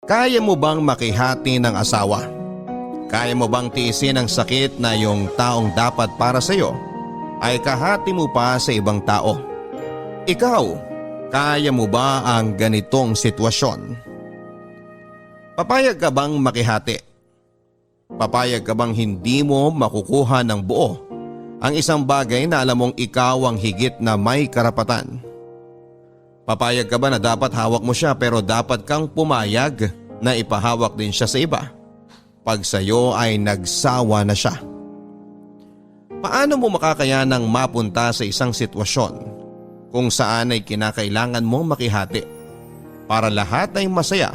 Kaya mo bang makihati ng asawa? Kaya mo bang tiisin ang sakit na yung taong dapat para sa'yo ay kahati mo pa sa ibang tao? Ikaw, kaya mo ba ang ganitong sitwasyon? Papayag ka bang makihati? Papayag ka bang hindi mo makukuha ng buo ang isang bagay na alam mong ikaw ang higit na may karapatan? Papayag ka ba na dapat hawak mo siya pero dapat kang pumayag na ipahawak din siya sa iba pag sa'yo ay nagsawa na siya? Paano mo makakayanang mapunta sa isang sitwasyon kung saan ay kinakailangan mong makihati para lahat ay masaya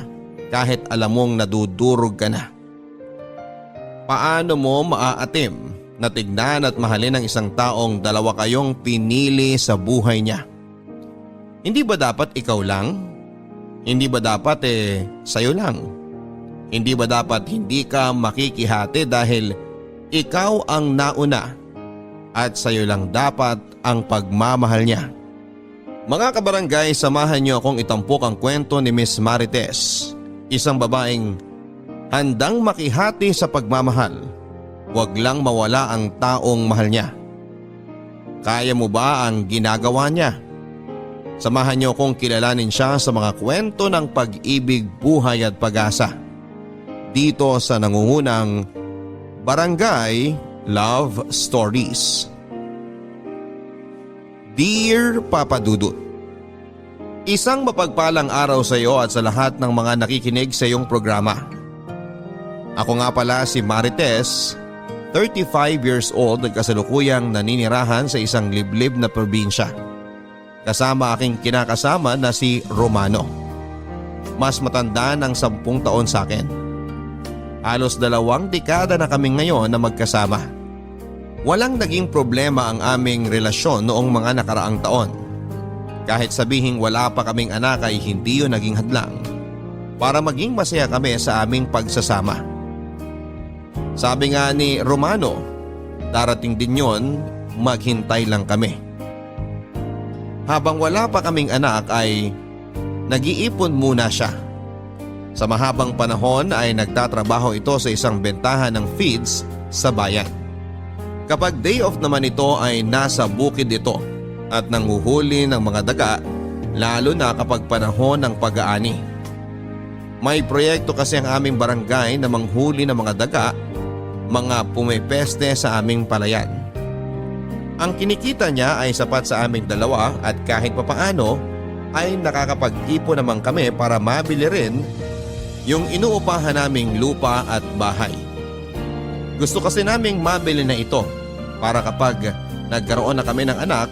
kahit alam mong nadudurog ka na? Paano mo maaatim na tignan at mahalin ang isang taong dalawa kayong pinili sa buhay niya? Hindi ba dapat ikaw lang? Hindi ba dapat sayo lang? Hindi ba dapat hindi ka makikihati dahil ikaw ang nauna at sayo lang dapat ang pagmamahal niya? Mga kabarangay, samahan niyo akong itampok ang kwento ni Miss Marites, isang babaeng handang makihati sa pagmamahal. Huwag lang mawala ang taong mahal niya. Kaya mo ba ang ginagawa niya? Samahan niyo akong kilalanin siya sa mga kwento ng pag-ibig, buhay at pag-asa dito sa nangungunang Barangay Love Stories. Dear Papa Dudut, isang mapagpalang araw sa iyo at sa lahat ng mga nakikinig sa iyong programa. Ako nga pala si Marites, 35 years old at kasalukuyang naninirahan sa isang liblib na probinsya. Kasama aking kinakasama na si Romano. Mas matanda ng 10 taon sa akin. Halos 2 dekada na kami ngayon na magkasama. Walang naging problema ang aming relasyon noong mga nakaraang taon. Kahit sabihing wala pa kaming anak ay hindi yun naging hadlang para maging masaya kami sa aming pagsasama. Sabi nga ni Romano, darating din yon, maghintay lang kami. Habang wala pa kaming anak ay nag-iipon muna siya. Sa mahabang panahon ay nagtatrabaho ito sa isang bentahan ng feeds sa bayan. Kapag day off naman ito ay nasa bukid ito at nanguhuli ng mga daga, lalo na kapag panahon ng pag-aani. May proyekto kasi ang aming barangay na manghuli ng mga daga, mga pumipeste sa aming palayan. Ang kinikita niya ay sapat sa aming dalawa at kahit papaano ay nakakapag-ipon naman kami para mabili rin yung inuupahan naming lupa at bahay. Gusto kasi naming mabili na ito para kapag nagkaroon na kami ng anak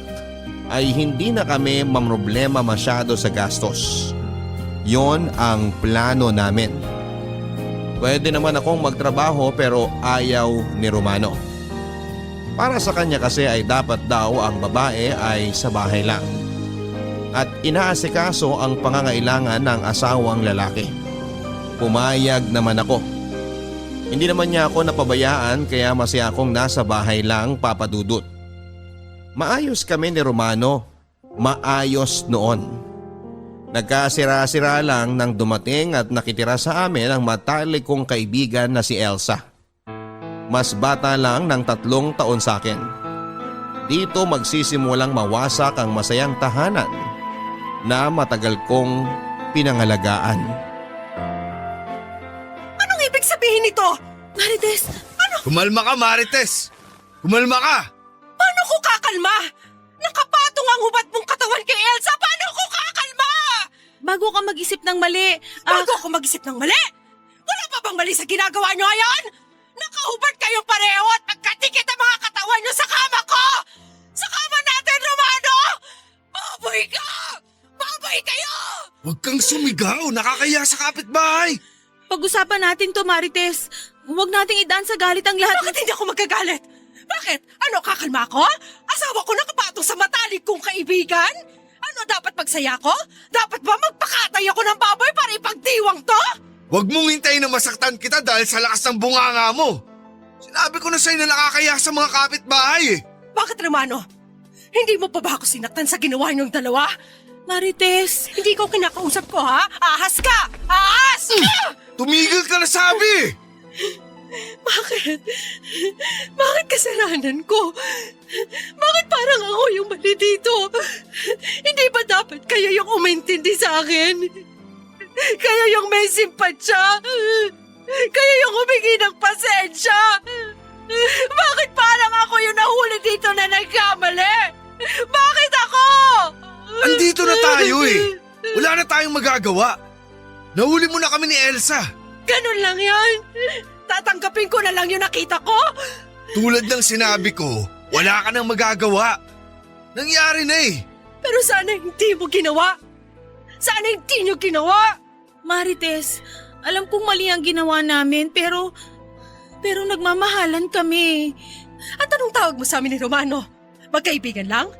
ay hindi na kami mamroblema masyado sa gastos. Yon ang plano namin. Pwede naman akong magtrabaho pero ayaw ni Romano. Para sa kanya kasi ay dapat daw ang babae ay sa bahay lang. At inaasikaso ang pangangailangan ng asawang lalaki. Pumayag naman ako. Hindi naman niya ako napabayaan kaya masaya akong nasa bahay lang, Papa Dudut. Maayos kami ni Romano. Maayos noon. Nagkasira-sira lang nang dumating at nakitira sa amin ang matalik kong kaibigan na si Elsa. Mas bata lang ng 3 taon sa akin. Dito magsisimulang mawasak ang masayang tahanan na matagal kong pinangalagaan. Anong ibig sabihin nito? Marites, ano? Kumalma ka, Marites! Kumalma ka! Paano ko kakalma? Nakapatong ang hubad mong katawan kay Elsa. Paano ko kakalma? Bago ka mag-isip ng mali. Bago ako mag-isip ng mali? Wala pa bang mali sa ginagawa niyo ngayon? Nakahubad kayong pareho at nagkatikit ang mga katawan niyo sa kama ko! Sa kama natin, Romano! Baboy ka! Baboy kayo! Huwag kang sumigaw! Nakakaya sa kapitbahay! Pag-usapan natin to, Marites. Huwag nating idaan sa galit ang lahat. Bakit hindi ako magkagalit? Bakit? Ano, kakalma ko? Asawa ko nakapatong sa matalik kong kaibigan? Ano, dapat magsaya ko? Dapat ba magpakatay ako ng baboy para ipagdiwang to? Huwag mong hintayin na masaktan kita dahil sa lakas ng bunganga mo. Sinabi ko na sa'yo na nakakaya sa mga kapitbahay eh. Bakit, Romano? Hindi mo pa ba ako sinaktan sa ginawa niyong dalawa? Marites, Hindi ko kinakausap ko, ha? Ahas ka! Ahas! Tumigil ka na sabi! Bakit? Bakit kasalanan ko? Bakit parang ako yung mali dito? Hindi ba dapat kayo yung umintindi sa akin? Kayo yung may simpatsya? Kayo yung humingi ng pasensya? Bakit parang ako yung nahuli dito na nagkamali? Bakit ako? Andito na tayo eh. Wala na tayong magagawa. Nahuli mo na kami ni Elsa. Ganun lang yan. Tatanggapin ko na lang yung nakita ko. Tulad ng sinabi ko, wala ka nang magagawa. Nangyari na eh. Pero sana hindi mo ginawa. Sana hindi nyo ginawa. Marites, alam kong mali ang ginawa namin pero nagmamahalan kami. At anong tawag mo sa amin ni Romano? Magkaibigan lang?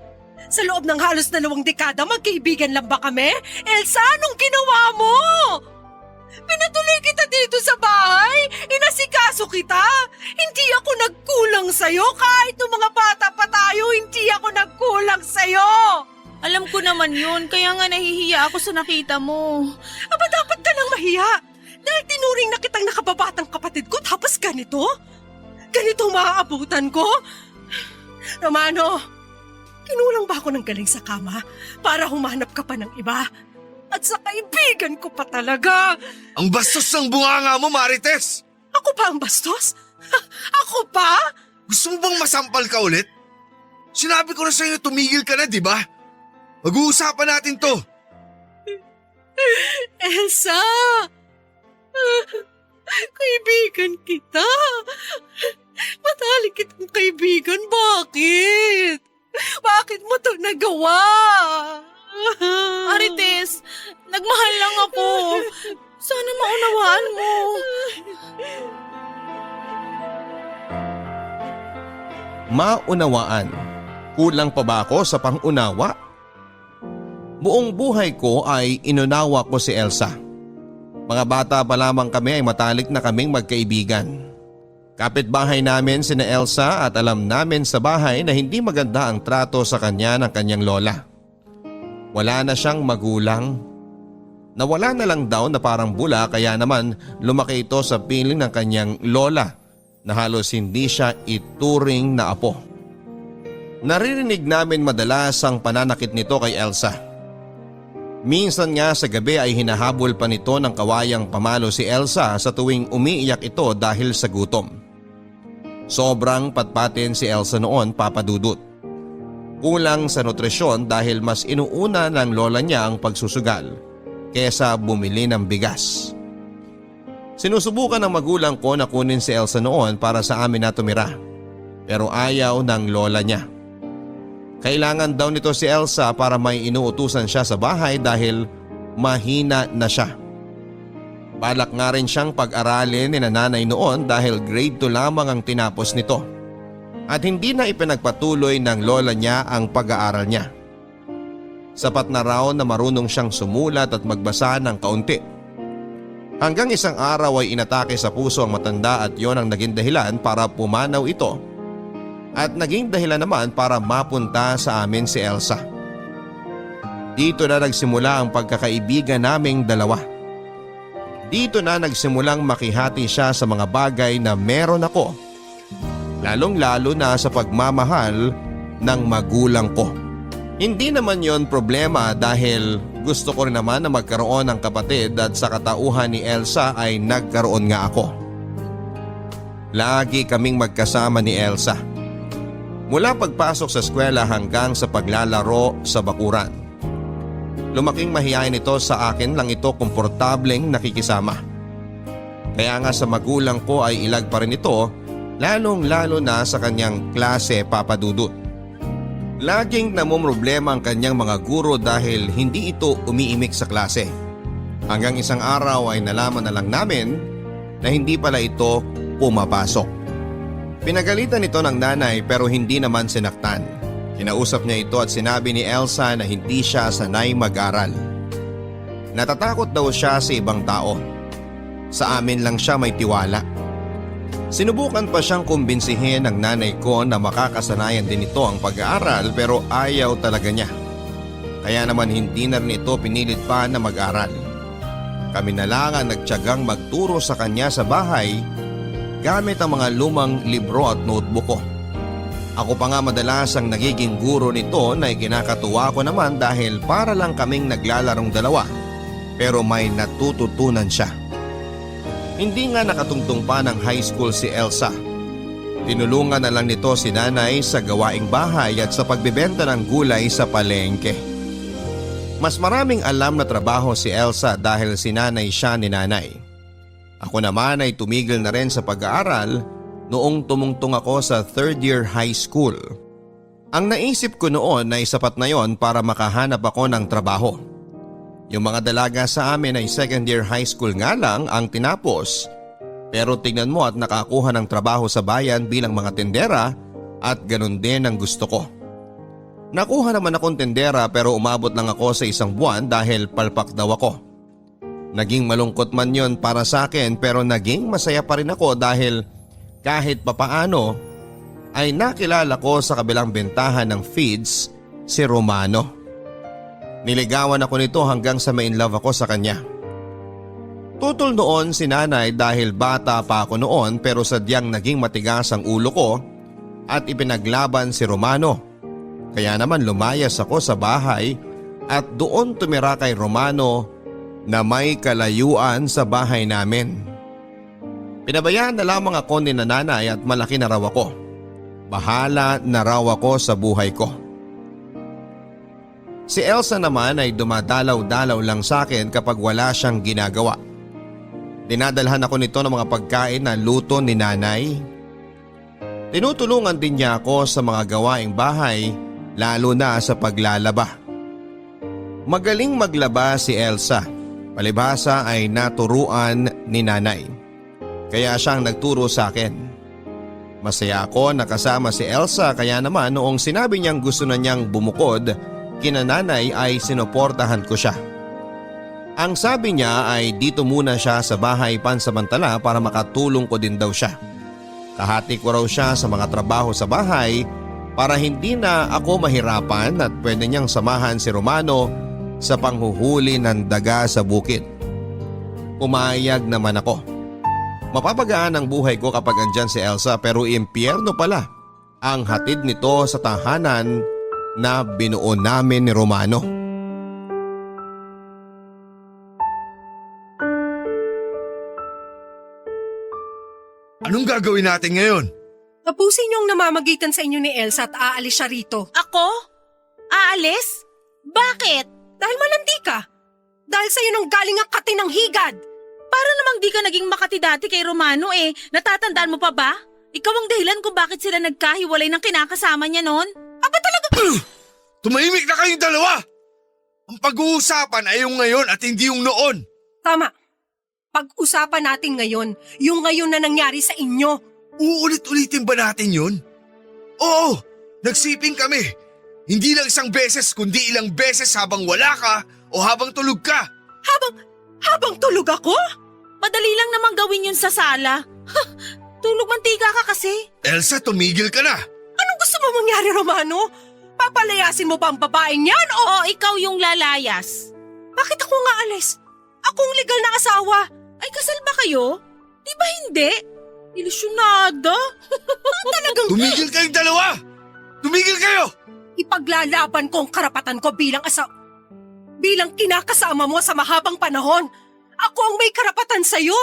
Sa loob ng halos 2 dekada, magkaibigan lang ba kami? Elsa, anong ginawa mo? Pinatuloy kita dito sa bahay. Inasikaso kita. Hindi ako nagkulang sa'yo. Kahit nung mga bata pa tayo, hindi ako nagkulang sa'yo. Alam ko naman yun, kaya nga nahihiya ako sa nakita mo. Aba, dapat ka nang mahiya. Dahil tinuring na kitang nakababatang kapatid ko, tapos ganito? Ganito ang maaabutan ko? Romano, kinulang ba ako ng galing sa kama para humanap ka pa ng iba? At sa kaibigan ko pa talaga. Ang bastos ng bunganga mo, Marites. Ako pa ang bastos? Ako pa? Gusto mo bang masampal ka ulit? Sinabi ko na sa'yo na tumigil ka na, di ba? Mag-uusapan natin to. Elsa! Kaibigan kita. Matalik kitang kaibigan. Bakit? Bakit mo to nagawa? Marites, nagmahal lang ako. Sana maunawaan mo. Maunawaan. Kulang pa ba ako sa pangunawa? Buong buhay ko ay inunawa ko si Elsa. Mga bata pa lamang kami ay matalik na kaming magkaibigan. Kapitbahay namin sina Elsa at alam namin sa bahay na hindi maganda ang trato sa kanya ng kanyang lola. Wala na siyang magulang. Nawala na lang daw na parang bula kaya naman lumaki ito sa piling ng kanyang lola na halos hindi siya ituring na apo. Naririnig namin madalas ang pananakit nito kay Elsa. Minsan nga sa gabi ay hinahabol pa nito ng kawayang pamalo si Elsa sa tuwing umiiyak ito dahil sa gutom. Sobrang patpatin si Elsa noon, Papa Dudut. Kulang sa nutrisyon dahil mas inuuna ng lola niya ang pagsusugal kesa bumili ng bigas. Sinusubukan ng magulang ko na kunin si Elsa noon para sa amin na tumira, pero ayaw ng lola niya. Kailangan daw nito si Elsa para may inuutusan siya sa bahay dahil mahina na siya. Balak nga rin siyang pag-aralin ni nanay noon dahil grade 2 lamang ang tinapos nito. At hindi na ipinagpatuloy ng lola niya ang pag-aaral niya. Sapat na raw na marunong siyang sumulat at magbasa ng kaunti. Hanggang isang araw ay inatake sa puso ang matanda at yon ang naging dahilan para pumanaw ito. At naging dahilan naman para mapunta sa amin si Elsa. Dito na nagsimula ang pagkakaibigan naming dalawa. Dito na nagsimulang makihati siya sa mga bagay na meron ako. Lalong-lalo na sa pagmamahal ng magulang ko. Hindi naman yon problema dahil gusto ko rin naman na magkaroon ng kapatid at sa katauhan ni Elsa ay nagkaroon nga ako. Lagi kaming magkasama ni Elsa. Mula pagpasok sa eskwela hanggang sa paglalaro sa bakuran. Lumaking mahiyain ito sa akin lang ito komportableng nakikisama. Kaya nga sa magulang ko ay ilag pa rin ito, lalong-lalo na sa kanyang klase, Papa Dudut. Laging namumroblema ang kanyang mga guro dahil hindi ito umiimik sa klase. Hanggang isang araw ay nalaman na lang namin na hindi pala ito pumapasok. Pinagalitan ito ng nanay pero hindi naman sinaktan. Kinausap niya ito at sinabi ni Elsa na hindi siya sanay mag-aral. Natatakot daw siya sa ibang tao. Sa amin lang siya may tiwala. Sinubukan pa siyang kumbinsihin ng nanay ko na makakasanayan din ito ang pag-aaral pero ayaw talaga niya. Kaya naman hindi na rin ito pinilit pa na mag-aral. Kami na lang ang nagtiyagang magturo sa kanya sa bahay gamit ang mga lumang libro at notebook ko. Ako pa nga madalas ang nagiging guro nito na ikinakatuwa ko naman dahil para lang kaming naglalarong dalawa pero may natututunan siya. Hindi nga nakatungtong pa ng high school si Elsa. Tinulungan na lang nito si nanay sa gawaing bahay at sa pagbebenta ng gulay sa palengke. Mas maraming alam na trabaho si Elsa dahil sinanay siya ni nanay. Ako naman ay tumigil na rin sa pag-aaral noong tumungtong ako sa third year high school. Ang naisip ko noon ay sapat na yon para makahanap ako ng trabaho. Yung mga dalaga sa amin ay second year high school nga lang ang tinapos. Pero tignan mo at nakakuha ng trabaho sa bayan bilang mga tendera at ganun din ang gusto ko. Nakuha naman akong tendera pero umabot lang ako sa 1 buwan dahil palpak daw ako. Naging malungkot man yon para sa akin pero naging masaya pa rin ako dahil kahit papaano ay nakilala ko sa kabilang bentahan ng feeds si Romano. Niligawan ako nito hanggang sa ma-in love ako sa kanya. Tutol noon si nanay dahil bata pa ako noon pero sadyang naging matigas ang ulo ko at ipinaglaban si Romano. Kaya naman lumayas ako sa bahay at doon tumira kay Romano na may kalayuan sa bahay namin. Pinabayaan na lamang ako ni nanay at malaki na raw ako. Bahala na raw ako sa buhay ko. Si Elsa naman ay dumadalaw-dalaw lang sa akin kapag wala siyang ginagawa. Dinadalhan ako nito ng mga pagkain na luto ni nanay. Tinutulungan din niya ako sa mga gawaing bahay lalo na sa paglalaba. Magaling maglaba si Elsa. Palibhasa ay naturuan ni nanay. Kaya siyang nagturo sa akin. Masaya ako na kasama si Elsa kaya naman noong sinabi niyang gusto na niyang bumukod kina nanay ay sinuportahan ko siya. Ang sabi niya ay dito muna siya sa bahay pansamantala para makatulong ko din daw siya. Kahati ko raw siya sa mga trabaho sa bahay para hindi na ako mahirapan at pwede niyang samahan si Romano sa panghuhuli ng daga sa bukid. Pumayag naman ako. Mapapagaan ang buhay ko kapag andyan si Elsa pero impyerno pala ang hatid nito sa tahanan na binuo namin ni Romano. Anong gagawin natin ngayon? Tapusin yung namamagitan sa inyo ni Elsa at aalis siya rito. Ako? Aalis? Bakit? Dahil malandi ka. Dahil sa'yo nang galing ang kati ng higad. Para namang di ka naging makati dati kay Romano eh. Natatandaan mo pa ba? Ikaw ang dahilan kung bakit sila nagkahiwalay ng kinakasama niya noon. Aba talaga? Tumahimik na kayong dalawa! Ang pag-uusapan ay yung ngayon at hindi yung noon. Tama. Pag-usapan natin ngayon, yung ngayon na nangyari sa inyo. Uulit-ulitin ba natin yun? Oo, nagsiping kami. Hindi lang 1 beses kundi ilang beses habang wala ka o habang tulog ka. Habang tulog ako? Madali lang namang gawin yun sa sala. Tulog mantika ka kasi. Elsa, tumigil ka na. Anong gusto mo mangyari, Romano? Papalayasin mo ba ang babaeng yan o… Oo, ikaw yung lalayas. Bakit ako nga alis? Akong legal na asawa. Ay, kasal ba kayo? Di ba hindi? Ilusyonada. Talagang Tumigil kayong dalawa! Tumigil kayo! ipaglalaban ko ang karapatan ko bilang bilang kinakasama mo sa mahabang panahon. Ako ang may karapatan sa'yo.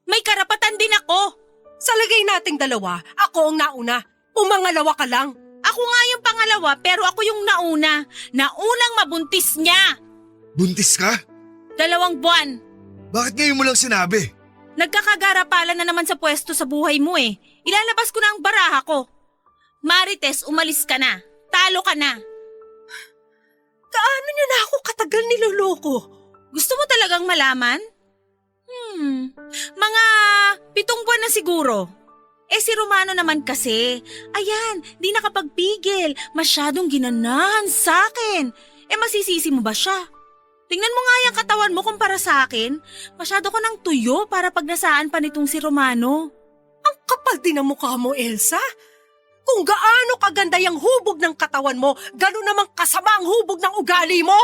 May karapatan din ako. Sa lagay nating dalawa, ako ang nauna. Pumangalawa ka lang. Ako nga yung pangalawa pero ako yung nauna. Naunang mabuntis niya. Buntis ka? 2 buwan. Bakit ngayon mo lang sinabi? Nagkakagarapalan na naman sa pwesto sa buhay mo eh. Ilalabas ko na ang baraha ko. Marites, umalis ka na. Talo ka na. Kaano niyo na ako katagal niloloko? Gusto mo talagang malaman? Mga 7 buwan na siguro. Eh si Romano naman kasi, ayan, di nakapagpigil. Masyadong ginanahan sa akin. Eh masisisi mo ba siya? Tingnan mo nga yung katawan mo kumpara sa akin. Masyado ko ng tuyo para pagnasaan pa nitong si Romano. Ang kapal din ang mukha mo, Elsa. Kung gaano kaganda yung hubog ng katawan mo, gano'n namang kasama ang hubog ng ugali mo.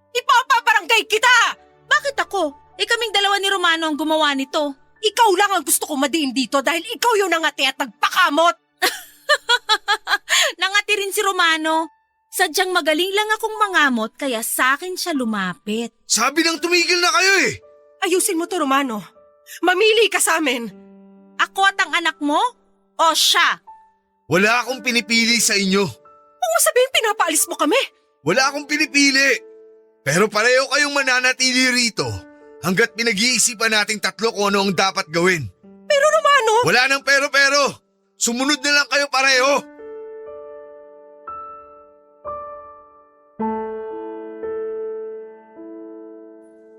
Ipapabarangay kita! Bakit ako? Kaming dalawa ni Romano ang gumawa nito. Ikaw lang ang gusto kong madiin dito dahil ikaw yung nangati at nagpakamot. Nangati rin si Romano. Sadyang magaling lang akong mangamot kaya sa akin siya lumapit. Sabi nang tumigil na kayo eh. Ayusin mo to, Romano. Mamili ka sa amin. Ako at ang anak mo? O siya? Wala akong pinipili sa inyo. Huwag mo sabihin pinapaalis mo kami. Wala akong pinipili. Pero pareho kayong mananatili rito hanggat pinag-iisipan nating tatlo kung ano ang dapat gawin. Pero Romano… Wala nang pero. Sumunod na lang kayo pareho.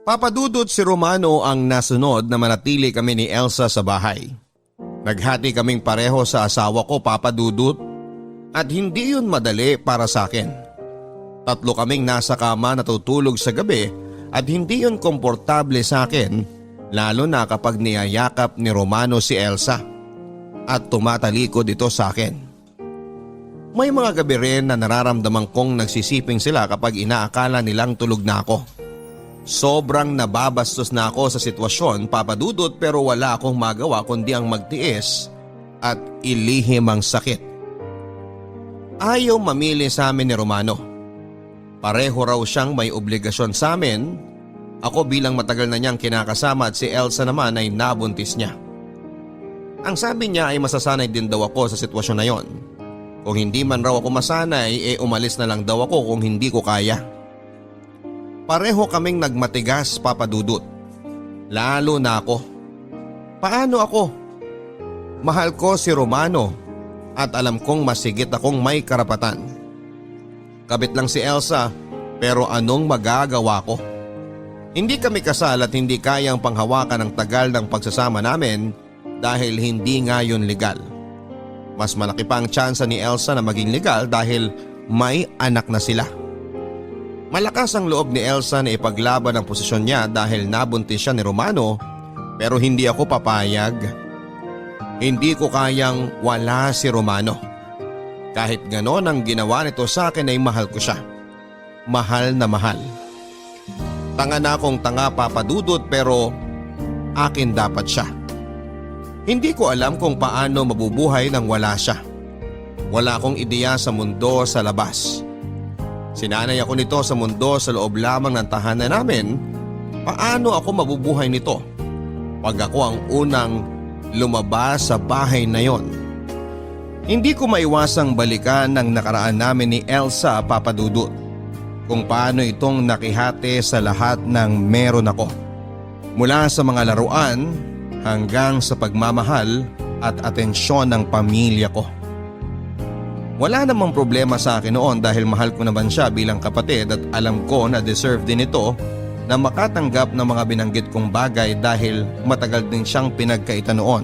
Papadudot si Romano ang nasunod na manatili kami ni Elsa sa bahay. Naghati kaming pareho sa asawa ko, Papadudot, at hindi yun madali para sa akin. Tatlo kaming nasa kama natutulog sa gabi at hindi yun komportable sa akin, lalo na kapag niyayakap ni Romano si Elsa at tumatalikod ito sa akin. May mga gabi rin na nararamdaman kong nagsisiping sila kapag inaakala nilang tulog na ako. Sobrang nababastos na ako sa sitwasyon, Papadudot, pero wala akong magawa kundi ang magtiis at ilihim ang sakit. Ayaw mamili sa amin ni Romano. Pareho raw siyang may obligasyon sa amin. Ako bilang matagal na niyang kinakasama at si Elsa naman ay nabuntis niya. Ang sabi niya ay masasanay din daw ako sa sitwasyon na yon. Kung hindi man raw ako masanay, umalis na lang daw ako kung hindi ko kaya. Pareho kaming nagmatigas, Papadudot. Lalo na ako. Paano ako? Mahal ko si Romano at alam kong masigit akong may karapatan. Kabit lang si Elsa, pero anong magagawa ko? Hindi kami kasal at hindi kayang panghawakan ang tagal ng pagsasama namin dahil hindi nga yun legal. Mas malaki pa ang tsansa ni Elsa na maging legal dahil may anak na sila. Malakas ang loob ni Elsa na ipaglaban ang posisyon niya dahil nabuntis siya ni Romano, pero hindi ako papayag. Hindi ko kayang wala si Romano. Kahit ganon ang ginawa nito sa akin ay mahal ko siya. Mahal na mahal. Tanga na akong tanga, Papadudot, pero akin dapat siya. Hindi ko alam kung paano mabubuhay nang wala siya. Wala akong ideya sa mundo sa labas. Sinanay ako nito sa mundo sa loob lamang ng tahanan namin. Paano ako mabubuhay nito pag ako ang unang lumabas sa bahay na yon? Hindi ko maiwasang balikan ang nakaraan namin ni Elsa, Papadudot. Kung paano itong nakihati sa lahat ng meron ako. Mula sa mga laruan hanggang sa pagmamahal at atensyon ng pamilya ko. Wala namang problema sa akin noon dahil mahal ko naman siya bilang kapatid at alam ko na deserve din ito na makatanggap ng mga binanggit kong bagay dahil matagal din siyang pinagkaitan noon.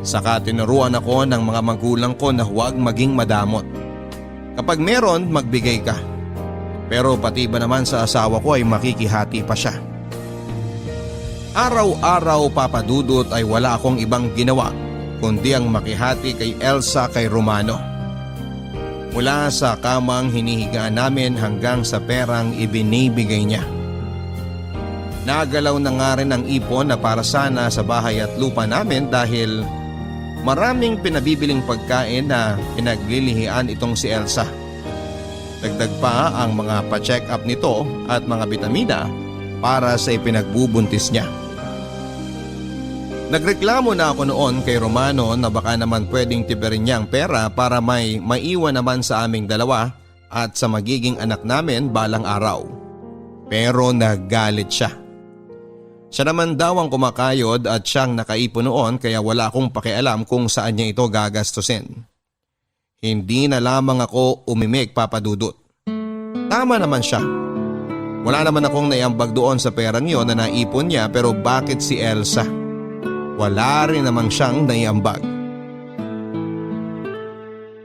Saka tinuruan ako ng mga magulang ko na huwag maging madamot. Kapag meron, magbigay ka. Pero pati ba naman sa asawa ko ay makikihati pa siya. Araw-araw, Papadudot, ay wala akong ibang ginawa kundi ang makihati kay Elsa kay Romano. Mula sa kamang hinihigaan namin hanggang sa perang ibinibigay niya. Nagalaw na nga rin ang ipon na para sana sa bahay at lupa namin dahil maraming pinabibiling pagkain na pinaglilihian itong si Elsa. Dagdag pa ang mga pa-check up nito at mga bitamina para sa ipinagbubuntis niya. Nagreklamo na ako noon kay Romano na baka naman pwedeng tipirin niya ang pera para may maiwan naman sa aming dalawa at sa magiging anak namin balang araw. Pero nagalit siya. Siya naman daw ang kumakayod at siyang nakaipon noon kaya wala akong pakialam kung saan niya ito gagastusin. Hindi na lamang ako umimik, Papadudot. Tama naman siya. Wala naman akong naiambag doon sa perang yon na naipon niya, pero bakit si Elsa? Wala rin namang siyang naiambag.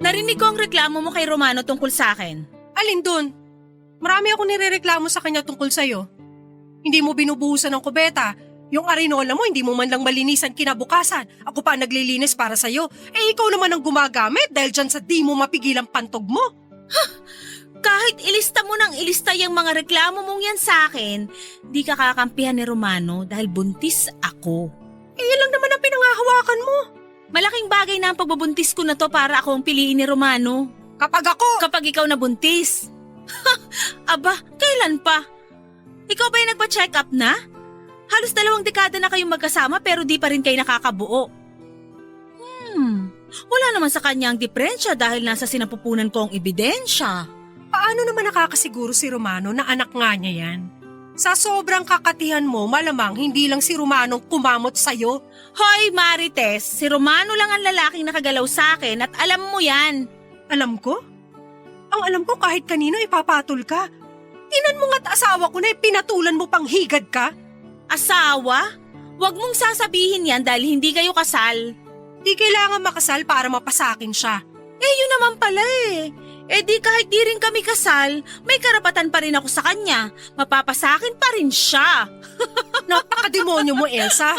Narinig ko ang reklamo mo kay Romano tungkol sa akin. Alin dun? Marami akong nirereklamo sa kanya tungkol sa'yo. Hindi mo binubuhusan ng kubeta, Yung arenola mo, hindi mo man lang malinisan kinabukasan. Ako pa naglilinis para sa'yo. Ikaw naman ang gumagamit dahil dyan sa di mo mapigilang pantog mo. Kahit ilista mo ng ilista yung mga reklamo mong yan sa akin, di ka kakampihan ni Romano dahil buntis ako. Yan lang naman ang pinangahawakan mo. Malaking bagay na ang pagbubuntis ko na to para akong piliin ni Romano. Kapag ako... Kapag ikaw nabuntis. Aba, kailan pa? Ikaw ba yung nagpa-check up na? Halos 2 dekada na kayong magkasama pero di pa rin kayo nakakabuo. Wala naman sa kanya ang diferensya dahil nasa sinapupunan ko ang ebidensya. Paano naman nakakasiguro si Romano na anak nga niya yan? Sa sobrang kakatihan mo, malamang hindi lang si Romano kumamot sa'yo. Hoy Marites, si Romano lang ang lalaking nakagalaw sa akin at alam mo yan. Alam ko? Ang alam ko kahit kanino ipapatol ka. Tinan mo nga't asawa ko na pinatulan mo pang higad ka. Asawa? Huwag mong sasabihin yan dahil hindi kayo kasal. Di kailangan makasal para mapasakin siya. Yun naman pala eh. Di kahit di rin kami kasal, may karapatan pa rin ako sa kanya. Mapapasakin pa rin siya. Napakademonyo mo, Elsa.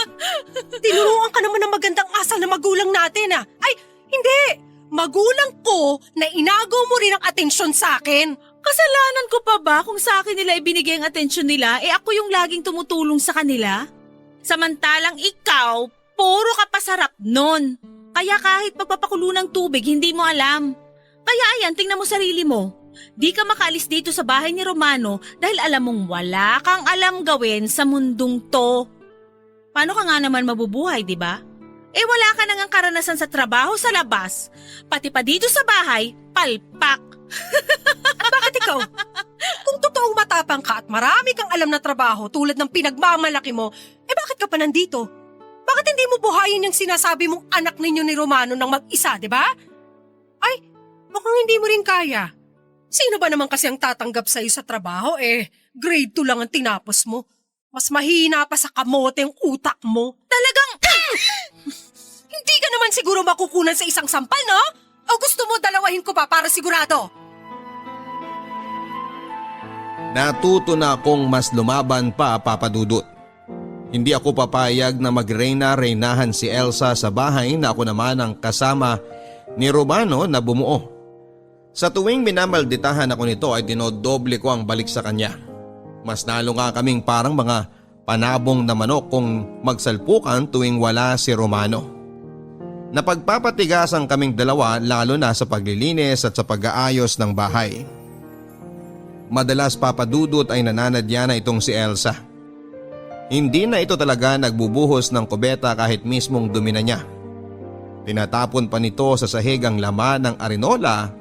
Tinuruan ka naman ng magandang asal na magulang natin ah. Ay, hindi! Magulang ko na inagaw mo rin ang atensyon sa akin. Kasalanan ko pa ba kung sa akin nila ibinigay ang atensyon nila, ako yung laging tumutulong sa kanila? Samantalang ikaw, puro ka pasarap nun. Kaya kahit pagpapakulo ng tubig, hindi mo alam. Kaya ayan, tingnan mo sarili mo. Di ka makaalis dito sa bahay ni Romano dahil alam mong wala kang alam gawin sa mundong to. Paano ka nga naman mabubuhay, di ba? Wala ka nang karanasan sa trabaho sa labas. Pati pa dito sa bahay, palpak. At bakit ikaw? Kung totoong matapang ka at marami kang alam na trabaho tulad ng pinagmamalaki mo, bakit ka pa nandito? Bakit hindi mo buhayin yung sinasabi mong anak ninyo ni Romano ng mag-isa, di ba? Ay, mukhang hindi mo rin kaya. Sino ba naman kasi ang tatanggap sa'yo sa trabaho grade 2 lang ang tinapos mo. Mas mahina pa sa kamote ang utak mo. Talagang, hindi ka naman siguro makukunan sa isang sampal, no? O gusto mo dalawahin ko pa para sigurado? Natuto na akong mas lumaban pa, Papa Dudut. Hindi ako papayag na magreyna-reynahan si Elsa sa bahay na ako naman ang kasama ni Romano na bumuo. Sa tuwing minamalditahan ako nito ay dinodoble ko ang balik sa kanya. Mas lalo nga kaming parang mga panabong na manok kung magsalpukan tuwing wala si Romano. Napagpapatigasan kaming dalawa lalo na sa paglilinis at sa pag-aayos ng bahay. Madalas, Papa Dudut, ay nananadya na itong si Elsa. Hindi na ito talaga nagbubuhos ng kubeta kahit mismong dumi na niya. Tinatapon pa nito sa sahig ang laman ng arenola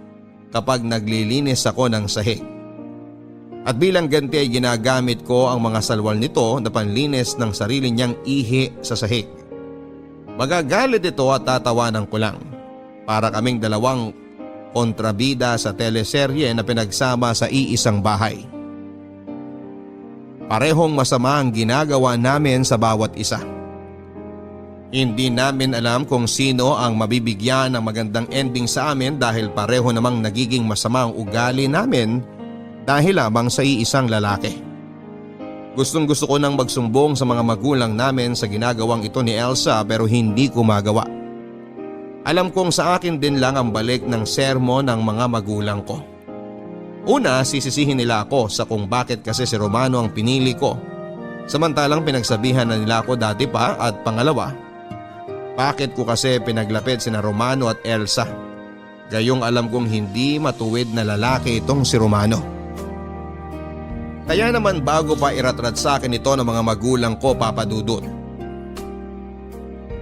kapag naglilinis ako ng sahig. At bilang ganti ay ginagamit ko ang mga salwal nito na panlinis ng sarili niyang ihi sa sahig. Magagalit ito at tatawanan ko lang. Para kaming dalawang kontrabida sa teleserye na pinagsama sa iisang bahay. Parehong masama ang ginagawa namin sa bawat isa. Hindi namin alam kung sino ang mabibigyan ng magandang ending sa amin dahil pareho namang nagiging masama ang ugali namin dahil lamang sa iisang lalaki. Gustong gusto ko nang magsumbong sa mga magulang namin sa ginagawang ito ni Elsa pero hindi ko magawa. Alam kong sa akin din lang ang balik ng sermon ng mga magulang ko. Una, sisisihin nila ako sa kung bakit kasi si Romano ang pinili ko. Samantalang pinagsabihan na nila ako dati pa at pangalawa, bakit ko kasi pinaglapit sina Romano at Elsa. Gayong alam kong hindi matuwid na lalaki itong si Romano. Kaya naman bago pa iratrat sa akin ito ng mga magulang ko, Papa Dudut,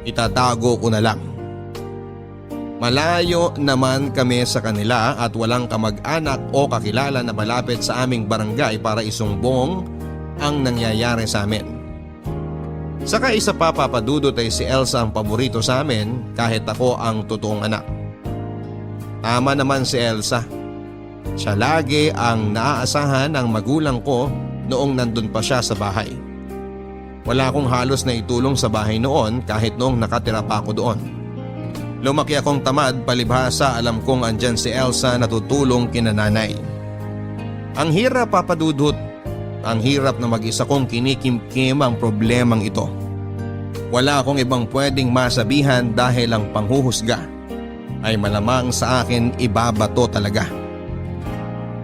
itatago ko na lang. Malayo naman kami sa kanila at walang kamag-anak o kakilala na malapit sa aming barangay para isumbong ang nangyayari sa amin. Saka isa pa, Papa Dudut, ay si Elsa ang paborito sa amin kahit ako ang totoong anak. Tama naman si Elsa. Siya lagi ang naaasahan ng magulang ko noong nandun pa siya sa bahay. Wala akong halos na itulong sa bahay noon kahit noong nakatira pa ako doon. Lumaki akong tamad, palibhasa alam kong andyan si Elsa na tutulong kina nanay. Ang hirap, Papa Dudut. ang hirap na mag-isa kong kinikimkim ang problemang ito. Wala akong ibang pwedeng masabihan dahil ang panghuhusga ay malamang sa akin ibabato talaga.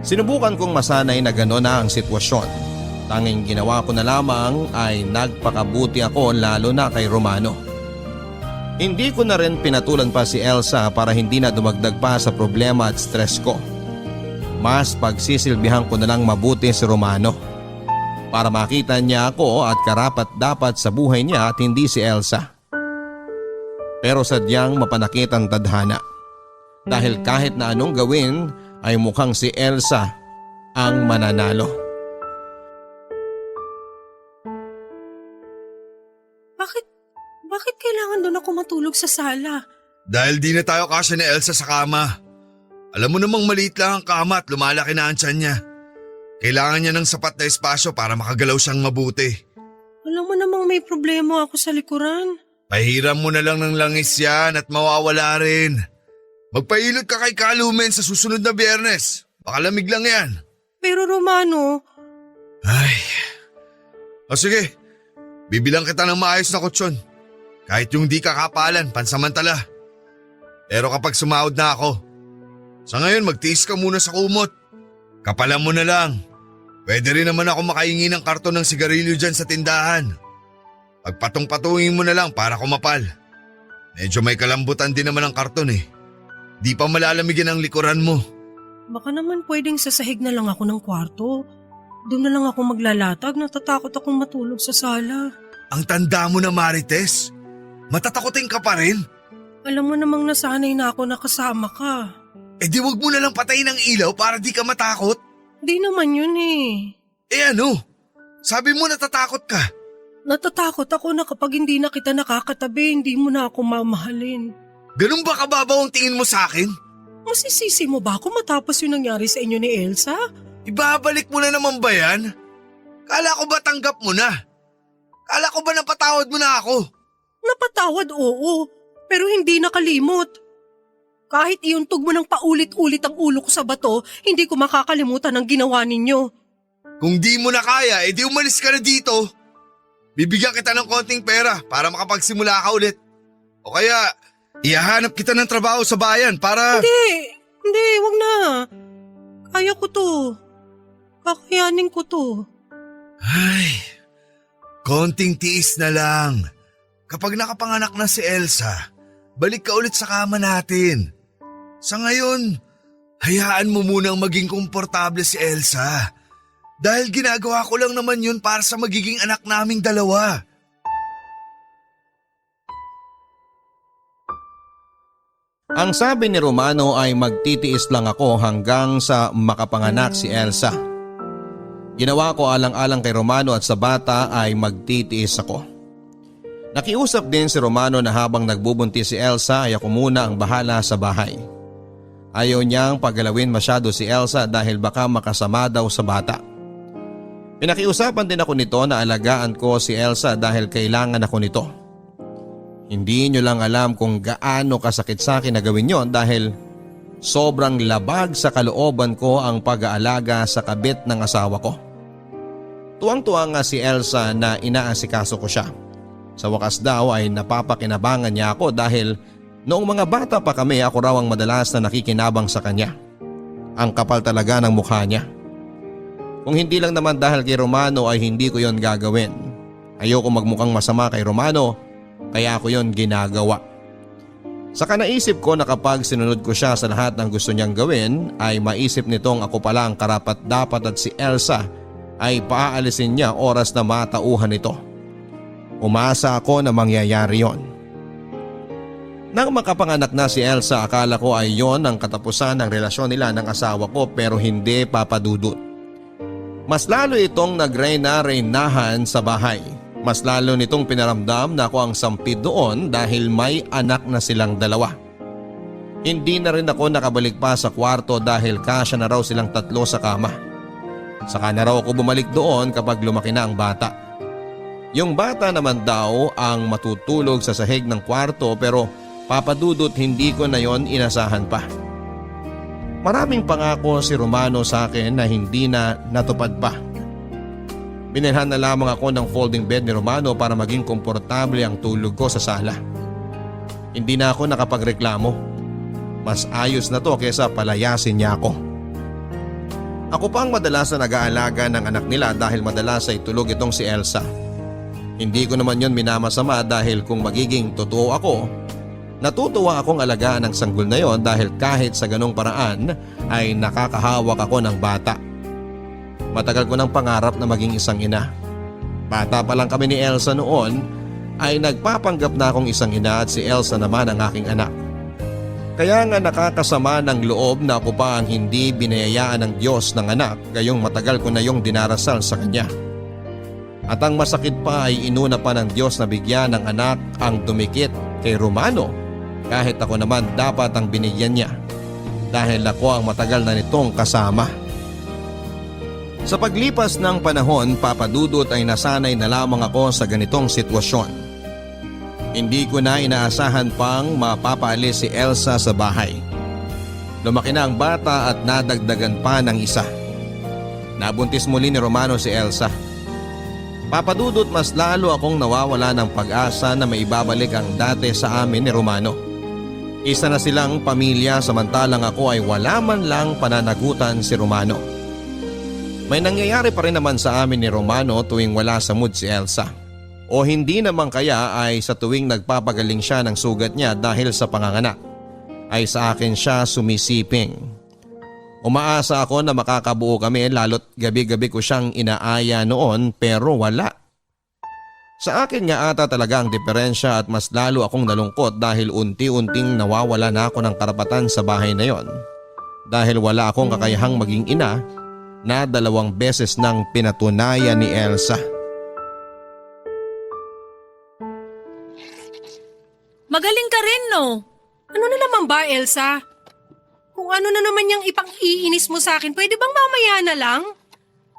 Sinubukan kong masanay na gano'n na ang sitwasyon. Tanging ginawa ko na lamang ay nagpakabuti ako lalo na kay Romano. Hindi ko na rin pinatulan pa si Elsa para hindi na dumagdag pa sa problema at stress ko. Mas pagsisilbihan ko na lang mabuti si Romano para makita niya ako at karapat dapat sa buhay niya at hindi si Elsa. Pero sadyang mapanakit ang tadhana dahil kahit na anong gawin ay mukhang si Elsa ang mananalo. Bakit kailangan doon ako matulog sa sala? Dahil di na tayo kasya ni Elsa sa kama. Alam mo namang maliit lang ang kama at lumalaki na ang tiyan niya. Kailangan niya ng sapat na espasyo para makagalaw siyang mabuti. Alam mo namang may problema ako sa likuran. Pahiram mo na lang ng langis yan at mawawala rin. Magpailot ka kay Kalumen sa susunod na Biyernes. Baka lamig lang yan. Pero Romano, Ay. O sige, bibilang kita ng maayos na kutsyon. Kahit yung di kakapalan, pansamantala. Pero kapag sumahod na ako, sa ngayon magtiis ka muna sa kumot. Kapalan mo na lang. Pwede rin naman ako makahingi ng karton ng sigarilyo dyan sa tindahan. Pagpatong-patungin mo na lang para kumapal. Medyo may kalambutan din naman ang karton eh. Di pa malalamigin ang likuran mo. baka naman pwedeng sasahig na lang ako ng kwarto. Doon na lang ako maglalatag, natatakot akong matulog sa sala. Ang tanda mo na, Marites. Matatakotin ka pa rin. Alam mo namang nasanay na ako nakasama ka. Eh di wag mo na lang patayin ang ilaw para di ka matakot. Di naman yun eh. Eh ano? Sabi mo natatakot ka. Natatakot ako na kapag hindi na kita nakakatabi, hindi mo na ako mamahalin. Ganun ba kababaw ang tingin mo sa akin? Masisisi mo ba ako matapos yung nangyari sa inyo ni Elsa? Ibabalik mo na naman ba yan? Kala ko ba tanggap mo na? Kala ko ba napatawad mo na ako? Napatawad, oo. Pero hindi nakalimot. Kahit iuntog mo ng paulit-ulit ang ulo ko sa bato, hindi ko makakalimutan ang ginawa ninyo. Kung di mo na kaya, edi umalis ka na dito. Bibigyan kita ng konting pera para makapagsimula ka ulit. O kaya, ihahanap kita ng trabaho sa bayan para… Hindi, wag na. Kaya ko to. Kakayanin ko to. Ay, konting tiis na lang. Kapag nakapanganak na si Elsa, balik ka ulit sa kama natin. Sa ngayon, hayaan mo munang maging komportable si Elsa. Dahil ginagawa ko lang naman yun para sa magiging anak naming dalawa. Ang sabi ni Romano ay magtitiis lang ako hanggang sa makapanganak si Elsa. Ginawa ko alang-alang kay Romano at sa bata ay magtitiis ako. Nakiusap din si Romano na habang nagbubuntis si Elsa ay ako muna ang bahala sa bahay. Ayaw niyang paggalawin masyado si Elsa dahil baka makasama daw sa bata. Pinakiusapan din ako nito na alagaan ko si Elsa dahil kailangan ako nito. Hindi niyo lang alam kung gaano kasakit sa akin na gawin yon dahil sobrang labag sa kalooban ko ang pag-aalaga sa kabit ng asawa ko. Tuwang-tuwa nga si Elsa na inaasikaso ko siya. Sa wakas daw ay napapakinabangan niya ako dahil noong mga bata pa kami ako raw ang madalas na nakikinabang sa kanya. Ang kapal talaga ng mukha niya. Kung hindi lang naman dahil kay Romano ay hindi ko yon gagawin. Ayoko magmukhang masama kay Romano kaya ako yon ginagawa. Saka naisip ko na kapag sinunod ko siya sa lahat ng gusto niyang gawin ay maisip nitong ako pala ang karapat dapat at si Elsa ay paaalisin niya oras na matauhan nito. Umasa ako na mangyayari yon. Nang makapanganak na si Elsa akala ko ay yon ang katapusan ng relasyon nila ng asawa ko pero hindi papadudot. Mas lalo itong nagreyna-reynahan sa bahay. Mas lalo nitong pinaramdam na ako ang sampid doon dahil may anak na silang dalawa. Hindi na rin ako nakabalik pa sa kwarto dahil kasya na raw silang tatlo sa kama. Saka na raw ako bumalik doon kapag lumaki na ang bata. Yung bata naman daw ang matutulog sa sahig ng kwarto pero papadudot hindi ko na yon inasahan pa. Maraming pangako si Romano sa akin na hindi na natupad pa. Binilhan na lamang ako ng folding bed ni Romano para maging komportable ang tulog ko sa sala. Hindi na ako nakapagreklamo. Mas ayos na to kesa palayasin niya ako. Ako pa ang madalas na nag-aalaga ng anak nila dahil madalas ay tulog itong si Elsa. Hindi ko naman yon minamasama dahil kung magiging totoo ako, natutuwa akong alagaan ng sanggol na yon dahil kahit sa ganong paraan ay nakakahawak ako ng bata. Matagal ko ng pangarap na maging isang ina. Bata pa lang kami ni Elsa noon ay nagpapanggap na akong isang ina at si Elsa naman ang aking anak. Kaya nga nakakasama ng loob na ako pa ang hindi binayayaan ng Diyos ng anak gayong matagal ko na yung dinarasal sa kanya. At ang masakit pa ay inuna pa ng Diyos na bigyan ng anak ang dumikit kay Romano kahit ako naman dapat ang binigyan niya dahil ako ang matagal na nitong kasama. Sa paglipas ng panahon, Papa Dudut, ay nasanay na lamang ako sa ganitong sitwasyon. Hindi ko na inaasahan pang mapapaalis si Elsa sa bahay. Lumaki na ang bata at nadagdagan pa ng isa. Nabuntis muli ni Romano si Elsa. Papa Dudut, mas lalo akong nawawala ng pag-asa na maibabalik ang dati sa amin ni Romano. Isa na silang pamilya samantalang ako ay wala man lang pananagutan si Romano. May nangyayari pa rin naman sa amin ni Romano tuwing wala sa mood si Elsa. O hindi naman kaya ay sa tuwing nagpapagaling siya ng sugat niya dahil sa panganganak, ay sa akin siya sumisiping. Umaasa ako na makakabuo kami lalo't gabi-gabi ko siyang inaaya noon pero wala. Sa akin nga ata talaga ang diferensya at mas lalo akong nalungkot dahil unti-unting nawawala na ako ng karapatan sa bahay na yon. Dahil wala akong kakayahang maging ina na 2 beses nang pinatunayan ni Elsa. Magaling ka rin, no? Ano na naman ba, Elsa? Kung ano na naman yung ipang-iinis mo sa akin, pwede bang mamaya na lang?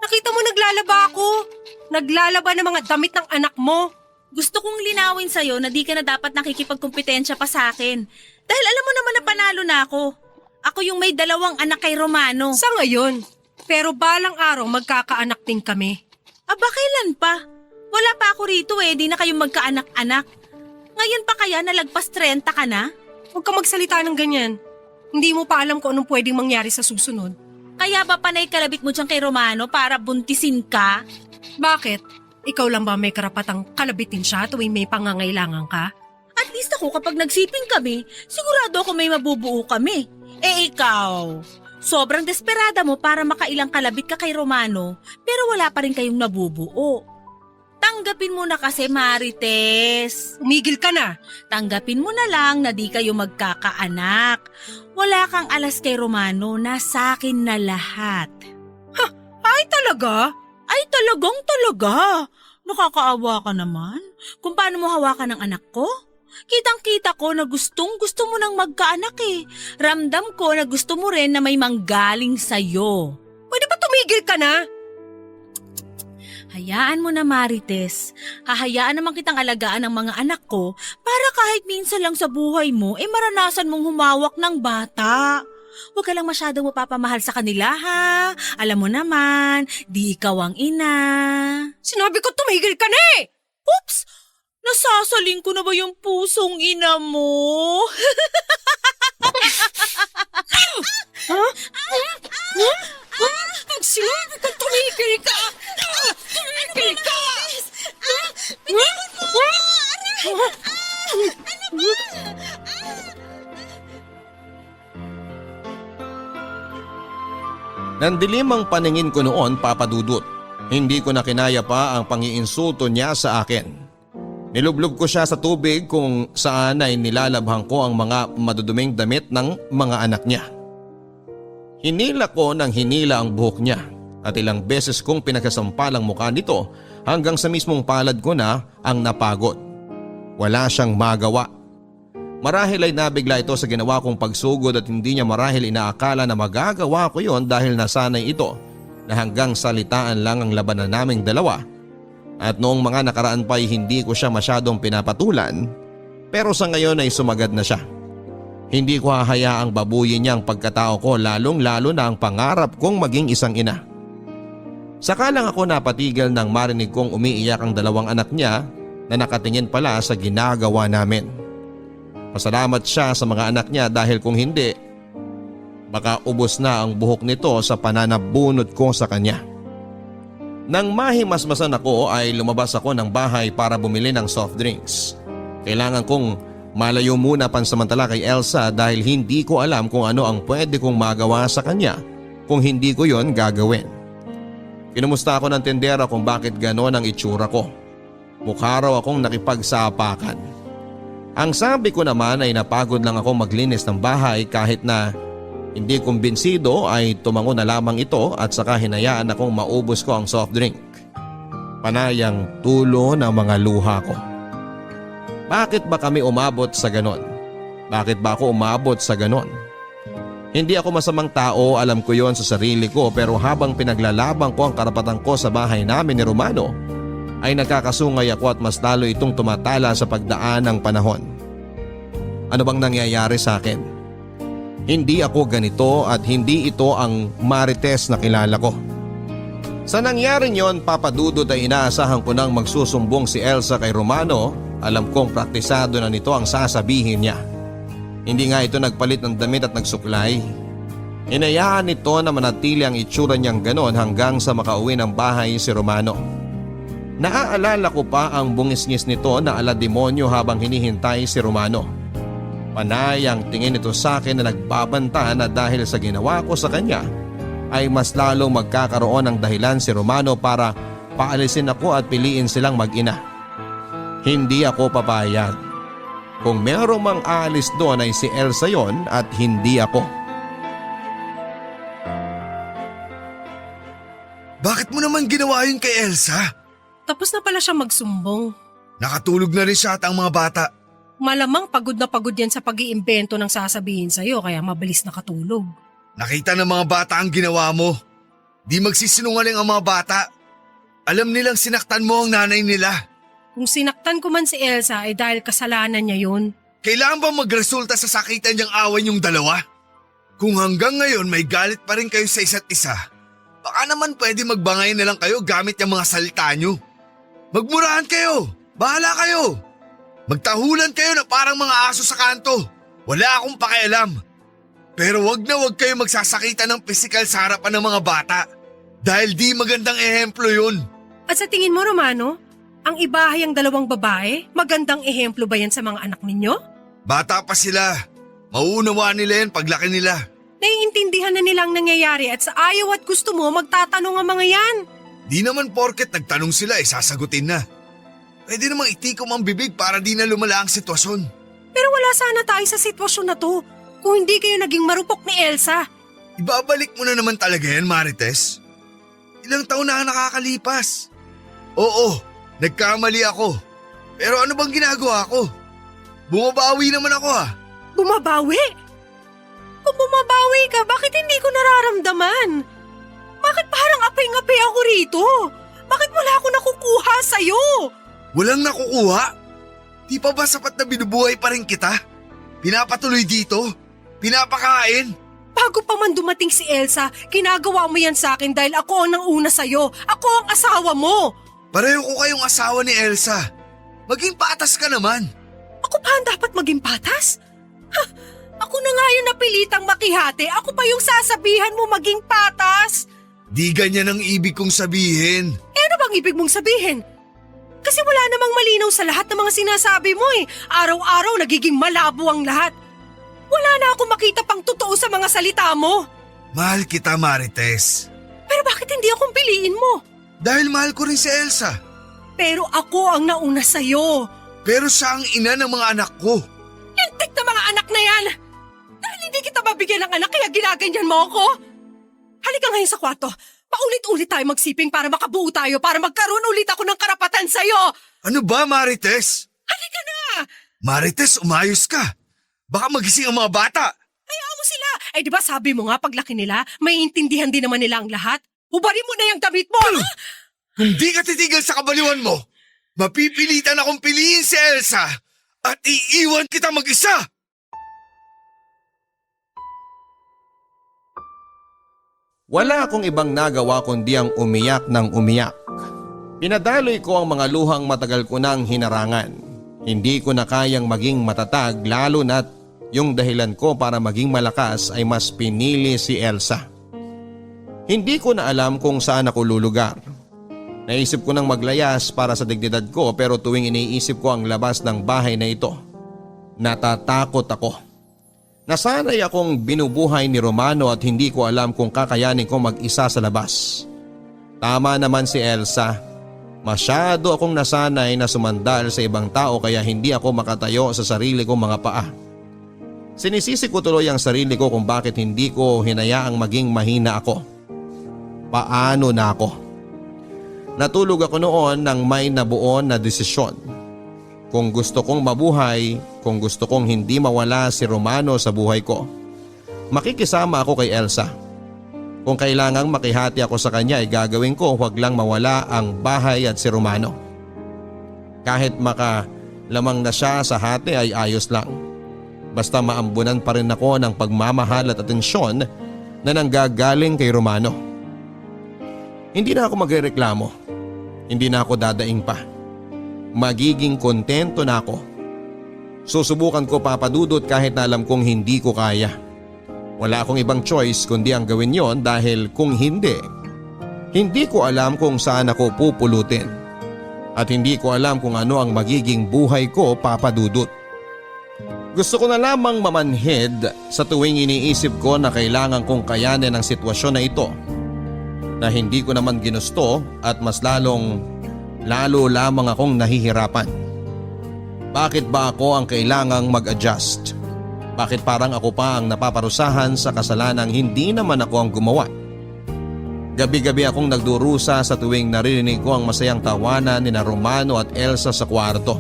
Nakita mo naglalaba ako. Naglalaba ng mga damit ng anak mo. Gusto kong linawin sa'yo na di ka na dapat nakikipagkompetensya pa sa akin. Dahil alam mo naman na panalo na ako. Ako yung may 2 anak kay Romano. Sa ngayon. Pero balang araw magkakaanak din kami. Aba, kailan pa? Wala pa ako rito di na kayong magkaanak-anak. Ngayon pa kaya nalagpas 30 ka na? Huwag ka magsalita ng ganyan. Hindi mo pa alam kung anong pwedeng mangyari sa susunod. Kaya ba panay kalabit mo dyan kay Romano para buntisin ka? Bakit? Ikaw lang ba may karapatang kalabitin siya tuwing may pangangailangan ka? At least ako kapag nagsiping kami, sigurado ako may mabubuo kami. Ikaw, sobrang desperada mo para makailang kalabit ka kay Romano pero wala pa rin kayong nabubuo. Tanggapin mo na kasi, Marites. Umigil ka na. Tanggapin mo na lang na di kayo magkakaanak. Wala kang alas kay Romano, nasa akin na lahat. Ay talaga? Ay talagang talaga. Nakakaawa ka naman. Kung paano mo hawakan ang anak ko? Kitang-kita ko na gustong gusto mo nang magkaanak Ramdam ko na gusto mo rin na may manggaling sa'yo. Pwede ba tumigil ka na? Hayaan mo na, Marites. Hahayaan naman kitang alagaan ang mga anak ko para kahit minsan lang sa buhay mo maranasan mong humawak ng bata. Huwag ka lang masyadong mapapamahal sa kanila, ha? Alam mo naman, di ikaw ang ina. Sinabi ko tumigil ka na Oops! Nasasaling ko na ba yung pusong ina mo? Pag sinabi ko tumigil ka! Tumigil ka! Bitawan mo! Ano ba? Nandilim ang paningin ko noon, Papa Dudut. Hindi ko na kinaya pa ang pangiinsulto niya sa akin. Nilublog ko siya sa tubig kung saan ay nilalabhang ko ang mga maduduming damit ng mga anak niya. Hinila ko ng hinila ang buhok niya at ilang beses kong pinagsasampal ang mukha nito hanggang sa mismong palad ko na ang napagod. Wala siyang magawa. Marahil ay nabigla ito sa ginawa kong pagsugod at hindi niya marahil inaakala na magagawa ko yon dahil nasanay ito na hanggang salitaan lang ang labanan naming dalawa. At noong mga nakaraan pa ay hindi ko siya masyadong pinapatulan pero sa ngayon ay sumagad na siya. Hindi ko hahayaang babuyin niya ang pagkatao ko lalong lalo na ang pangarap kong maging isang ina. Saka lang ako napatigil nang marinig kong umiiyak ang dalawang anak niya na nakatingin pala sa ginagawa namin. Pasalamat siya sa mga anak niya dahil kung hindi, baka ubos na ang buhok nito sa pananabunot ko sa kanya. Nang mahimasmasan ako ay lumabas ako ng bahay para bumili ng soft drinks. Kailangan kong malayo muna pansamantala kay Elsa dahil hindi ko alam kung ano ang pwede kong magawa sa kanya kung hindi ko yon gagawin. Kinumusta ako ng tendera kung bakit ganon ang itsura ko. Mukha raw akong nakipagsapakan. Ang sabi ko naman ay napagod lang ako maglinis ng bahay kahit na hindi kumbinsido ay tumango na lamang ito at saka hinayaan akong maubos ko ang soft drink. Panayang tulo ng mga luha ko. Bakit ba kami umabot sa ganon? Bakit ba ako umabot sa ganon? Hindi ako masamang tao, alam ko yon sa sarili ko, pero habang pinaglalaban ko ang karapatan ko sa bahay namin ni Romano, ay nagkakasungay ako at mas lalo itong tumatala sa pagdaan ng panahon. Ano bang nangyayari sa akin? Hindi ako ganito at hindi ito ang Marites na kilala ko. Sa nangyaring yon, Papa Dudut, ay inaasahan ko nang magsusumbong si Elsa kay Romano. Alam kong praktisado na nito ang sasabihin niya. Hindi nga ito nagpalit ng damit at nagsuklay. Inayaan nito na manatili ang itsura niyang ganon hanggang sa makauwi ng bahay si Romano. Naaalala ko pa ang bungis-ngis nito na ala demonyo habang hinihintay si Romano. Panay ang tingin nito sa akin na nagbabanta na dahil sa ginawa ko sa kanya ay mas lalong magkakaroon ng dahilan si Romano para paalisin ako at piliin silang mag-ina. Hindi ako papayag. Kung merong mang aalis doon ay si Elsa yon at hindi ako. Bakit mo naman ginawa yun kay Elsa? Tapos na pala siya magsumbong. Nakatulog na rin siya at ang mga bata. Malamang pagod na pagod yan sa pag-iimbento ng sasabihin sa'yo kaya mabilis nakatulog. Nakita ng mga bata ang ginawa mo. Di magsisinungaling ang mga bata. Alam nilang sinaktan mo ang nanay nila. Kung sinaktan ko man si Elsa ay dahil kasalanan niya yun. Kailangan ba magresulta sa sakitan niyang awan yung dalawa? Kung hanggang ngayon may galit pa rin kayo sa isa't isa, baka naman pwede magbangay na lang kayo gamit yung mga salita niyo. Magmurahan kayo! Bahala kayo! Magtahulan kayo na parang mga aso sa kanto. Wala akong pakialam. Pero wag kayo magsasakitan ng pisikal sa harapan ng mga bata. Dahil di magandang ehemplo yun. At sa tingin mo, Romano, ang ibahay ang dalawang babae, magandang ehemplo ba yan sa mga anak ninyo? Bata pa sila. Mauunawaan nila yan paglaki nila. Naiintindihan na nilang nangyayari at sa ayaw at gusto mo magtatanong ang mga yan. Di naman porket nagtanong sila sasagutin na. Pwede namang itikom ang bibig para di na lumala ang sitwasyon. Pero wala sana tayo sa sitwasyon na to kung hindi kayo naging marupok ni Elsa. Ibabalik mo na naman talaga yan, Marites. Ilang taon na nakakalipas. Oo, nagkamali ako. Pero ano bang ginagawa ko? Bumabawi naman ako Bumabawi? Kung bumabawi ka, bakit hindi ko nararamdaman? Bakit parang apay-ngapay ako rito? Bakit wala ako nakukuha sa'yo? Walang nakukuha? Di pa ba sapat na binubuhay pa rin kita? Pinapatuloy dito? Pinapakain? Bago pa man dumating si Elsa, ginagawa mo yan sa akin dahil ako ang nauna sa'yo. Ako ang asawa mo. Pareho ko kayong asawa ni Elsa. Maging patas ka naman. Ako pa ang dapat maging patas? Ha, ako na nga yung napilitang makihati. Ako pa yung sasabihan mo maging patas. Di ganyan ang ibig kong sabihin. Ano bang ibig mong sabihin? Kasi wala namang malinaw sa lahat ng mga sinasabi mo Araw-araw nagiging malabo ang lahat. Wala na ako makita pang totoo sa mga salita mo. Mahal kita, Marites. Pero bakit hindi akong piliin mo? Dahil mahal ko rin si Elsa. Pero ako ang nauna sa'yo. Pero siya ang ina ng mga anak ko. Lintik na mga anak na yan! Dahil hindi kita mabigyan ng anak kaya ginaganyan mo ako? Halika ngayon sa kwarto. Paulit-ulit tayo magsiping para makabuo tayo para magkaroon ulit ako ng karapatan sa'yo. Ano ba, Marites? Halika na! Marites, umayos ka. Baka magising ang mga bata. Hayaan mo sila. Di ba sabi mo nga paglaki nila, may intindihan din naman nila ang lahat? Hubarin mo na yung damit mo! Kung di ka titigil sa kabaliwan mo, mapipilitan akong piliin si Elsa at iiwan kita mag-isa! Wala akong ibang nagawa kundi ang umiyak ng umiyak. Pinadaloy ko ang mga luhang matagal ko nang hinarangan. Hindi ko na kayang maging matatag lalo na't yung dahilan ko para maging malakas ay mas pinili si Elsa. Hindi ko na alam kung saan ako lulugar. Naisip ko nang maglayas para sa dignidad ko pero tuwing iniisip ko ang labas ng bahay na ito, natatakot ako. Nasanay akong binubuhay ni Romano at hindi ko alam kung kakayanin ko mag-isa sa labas. Tama naman si Elsa. Masyado akong nasanay na sumandal sa ibang tao kaya hindi ako makatayo sa sarili kong mga paa. Sinisisi ko tuloy ang sarili ko kung bakit hindi ko hinayaang maging mahina ako. Paano na ako? Natulog ako noon nang may nabuon na desisyon. Kung gusto kong mabuhay, kung gusto kong hindi mawala si Romano sa buhay ko, makikisama ako kay Elsa. Kung kailangang makihati ako sa kanya ay gagawin ko, huwag lang mawala ang bahay at si Romano. Kahit makalamang na siya sa hati ay ayos lang. Basta maambunan pa rin ako ng pagmamahal at atensyon na nanggagaling kay Romano. Hindi na ako magrereklamo. Hindi na ako dadaing pa. Magiging kontento na ako. Susubukan ko papadudot kahit na alam kong hindi ko kaya. Wala akong ibang choice kundi ang gawin yon dahil kung hindi ko alam kung saan ako pupulutin. At hindi ko alam kung ano ang magiging buhay ko papadudot. Gusto ko na lamang mamanhid sa tuwing iniisip ko na kailangan kong kayanin ang sitwasyon na ito na hindi ko naman ginusto at mas lalo lamang akong nahihirapan. Bakit ba ako ang kailangang mag-adjust? Bakit parang ako pa ang napaparusahan sa kasalanang hindi naman ako ang gumawa? Gabi-gabi akong nagdurusa sa tuwing naririnig ko ang masayang tawanan ni na Romano at Elsa sa kwarto.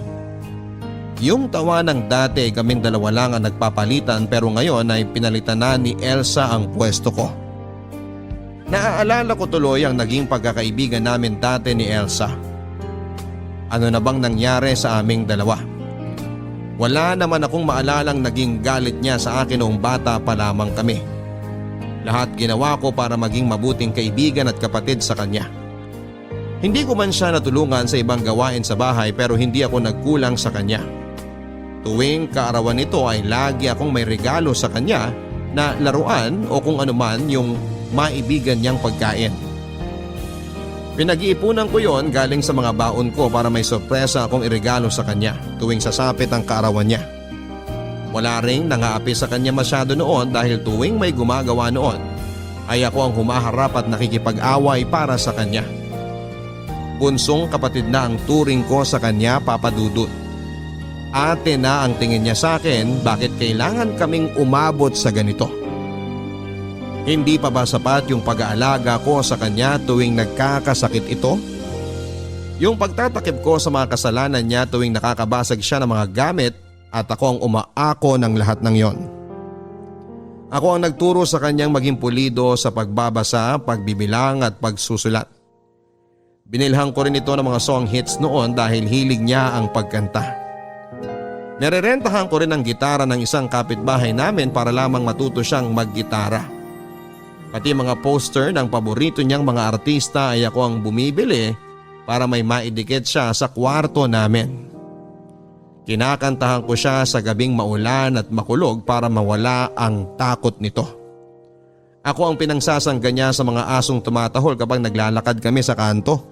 Yung tawanang dati kaming dalawa lang ang nagpapalitan pero ngayon ay pinalitan na ni Elsa ang pwesto ko. Naaalala ko tuloy ang naging pagkakaibigan namin dati ni Elsa. Ano na bang nangyari sa aming dalawa? Wala naman akong maalalang naging galit niya sa akin noong bata pa lamang kami. Lahat ginawa ko para maging mabuting kaibigan at kapatid sa kanya. Hindi ko man siya natulungan sa ibang gawain sa bahay pero hindi ako nagkulang sa kanya. Tuwing kaarawan nito ay lagi akong may regalo sa kanya na laruan o kung anuman yung maibigan niyang pagkain. Pinag-iipunan ko yon galing sa mga baon ko para may sorpresa akong iregalo sa kanya tuwing sasapit ang kaarawan niya. Wala ring nangaapi sa kanya masyado noon dahil tuwing may gumagawa noon ay ako ang humaharap at nakikipag-away para sa kanya. Bunsong kapatid na ang turing ko sa kanya, Papa Dudut. Ate na ang tingin niya sa akin, bakit kailangan kaming umabot sa ganito? Hindi pa ba sapat yung pag-aalaga ko sa kanya tuwing nagkakasakit ito? Yung pagtatakip ko sa mga kasalanan niya tuwing nakakabasag siya ng mga gamit at ako ang umaako ng lahat ng yon. Ako ang nagturo sa kanyang maging pulido sa pagbabasa, pagbibilang at pagsusulat. Binilhan ko rin ito ng mga song hits noon dahil hilig niya ang pagkanta. Nererentahan ko rin ang gitara ng isang kapitbahay namin para lamang matuto siyang maggitara. Pati mga poster ng paborito niyang mga artista ay ako ang bumibili para may maidikit siya sa kwarto namin. Kinakantahan ko siya sa gabing maulan at makulog para mawala ang takot nito. Ako ang pinangsasangga niya sa mga asong tumatahol kapag naglalakad kami sa kanto.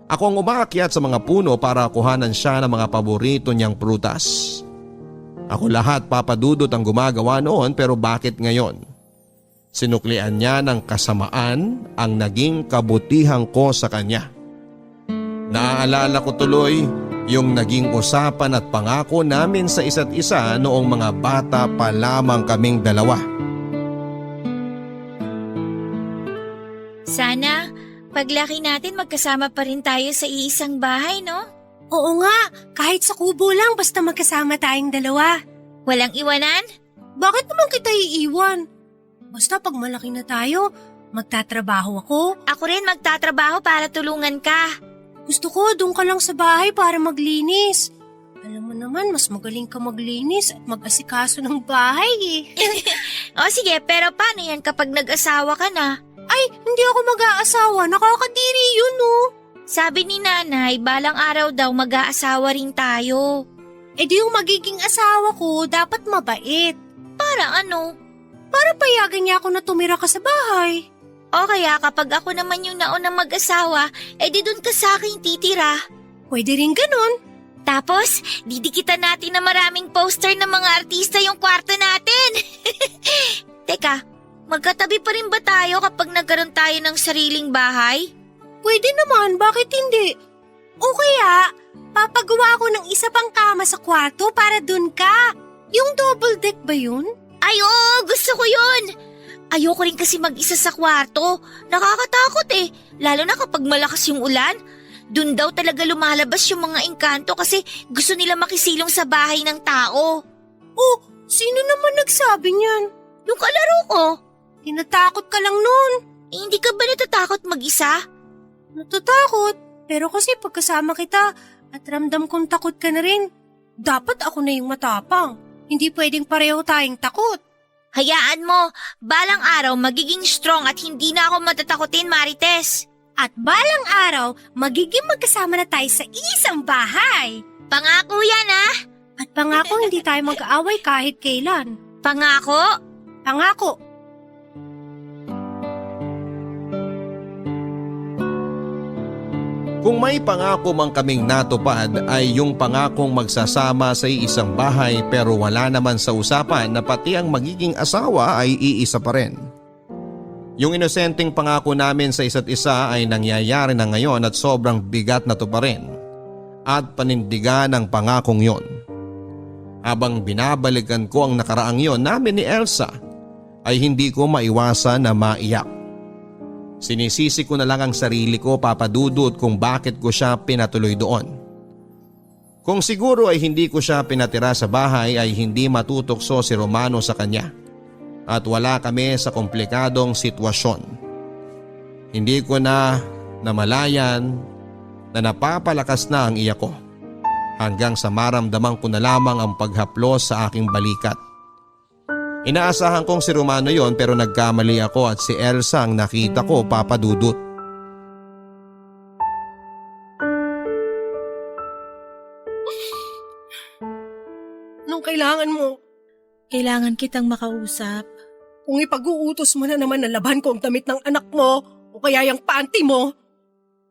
Ako ang umaakyat sa mga puno para kuhanan siya ng mga paborito niyang prutas. Ako lahat, Papa Dudut, ang gumagawa noon pero bakit ngayon? Sinuklian niya ng kasamaan ang naging kabutihan ko sa kanya. Naaalala ko tuloy yung naging usapan at pangako namin sa isa't isa noong mga bata pa lamang kaming dalawa. Sana paglaki natin magkasama pa rin tayo sa iisang bahay, no? Oo nga, kahit sa kubo lang basta magkasama tayong dalawa. Walang iwanan? Bakit naman kita iiwan? Basta pag malaki na tayo, magtatrabaho ako. Ako rin magtatrabaho para tulungan ka. Gusto ko doon ka lang sa bahay para maglinis. Alam mo naman, mas magaling ka maglinis at mag-asikaso ng bahay eh. O sige, pero paano yan kapag nag-asawa ka na? Ay, hindi ako mag-aasawa. Nakakadiri yun oh. Sabi ni nanay, balang araw daw mag-aasawa rin tayo. Eh di yung magiging asawa ko, dapat mabait. Para ano? Para payagan niya ako na tumira ka sa bahay. O kaya kapag ako naman yung naunang mag-asawa, di dun ka sa akin titira. Pwede rin ganun. Tapos, didikitan natin na maraming poster ng mga artista yung kwarto natin. Teka, magkatabi pa rin ba tayo kapag nagkaroon tayo ng sariling bahay? Pwede naman, bakit hindi? O kaya, papagawa ko ng isa pang kama sa kwarto para dun ka. Yung double deck ba yun? Ay oo, gusto ko yun! Ayoko rin kasi mag-isa sa kwarto. Nakakatakot lalo na kapag malakas yung ulan. Dun daw talaga lumalabas yung mga engkanto kasi gusto nila makisilong sa bahay ng tao. Oh, sino naman nagsabi niyan? Yung kalaro ko. Tinatakot ka lang nun. Hindi ka ba natatakot mag-isa? Natatakot, pero kasi pagkasama kita at ramdam kong takot ka na rin, dapat ako na yung matapang. Hindi pwedeng pareho tayong takot. Hayaan mo, balang araw magiging strong at hindi na ako matatakotin, Marites. At balang araw, magiging magkasama na tayo sa isang bahay. Pangako yan At pangako hindi tayo mag-aaway kahit kailan. Pangako? Pangako. Kung may pangako mang kaming natupad ay yung pangakong magsasama sa isang bahay pero wala naman sa usapan na pati ang magiging asawa ay iisa pa rin. Yung inosenteng pangako namin sa isa't isa ay nangyayari na ngayon at sobrang bigat na to pa rin at panindigan ng pangakong yon. Habang binabalikan ko ang nakaraang yon namin ni Elsa ay hindi ko maiwasan na maiyak. Sinisisi ko na lang ang sarili ko, Papa Dudut, kung bakit ko siya pinatuloy doon. Kung siguro ay hindi ko siya pinatira sa bahay ay hindi matutokso si Romano sa kanya. At wala kami sa komplikadong sitwasyon. Hindi ko na namalayan na napapalakas na ang iyak ko hanggang sa maramdaman ko na lamang ang paghaplos sa aking balikat. Inaasahan kong si Romano yon pero nagkamali ako at si Elsa ang nakita ko, Papa Dudut. Anong kailangan mo? Kailangan kitang makausap. Kung ipag-uutos mo na naman na laban ko ang damit ng anak mo o kaya yung panty mo,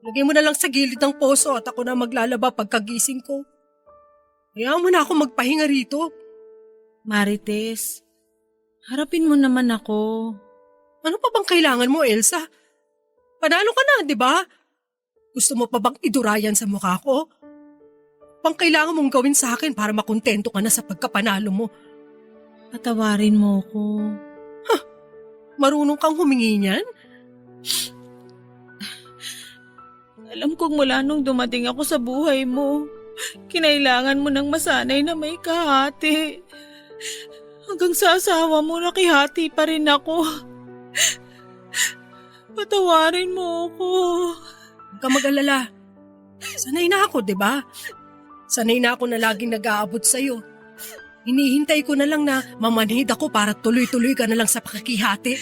lagay mo na lang sa gilid ng poso at ako na maglalaba pagkagising ko. Hayaan mo na ako magpahinga rito. Marites, harapin mo naman ako. Ano pa bang kailangan mo, Elsa? Panalo ka na, di ba? Gusto mo pa bang idurayan sa mukha ko? Pang kailangan mong gawin sa akin para makontento ka na sa pagkapanalo mo. Patawarin mo ko. Marunong kang humingi niyan? Alam kong mula nung dumating ako sa buhay mo, kinailangan mo ng masanay na may kahati. Hanggang sa asawa mo nakihati pa rin ako. Patawarin mo ako. Huwag ka mag-alala. Sanay na ako, di ba? Sanay na ako na laging nag-aabot sa'yo. Hinihintay ko na lang na mamanhid ako para tuloy-tuloy ka na lang sa pakikihati.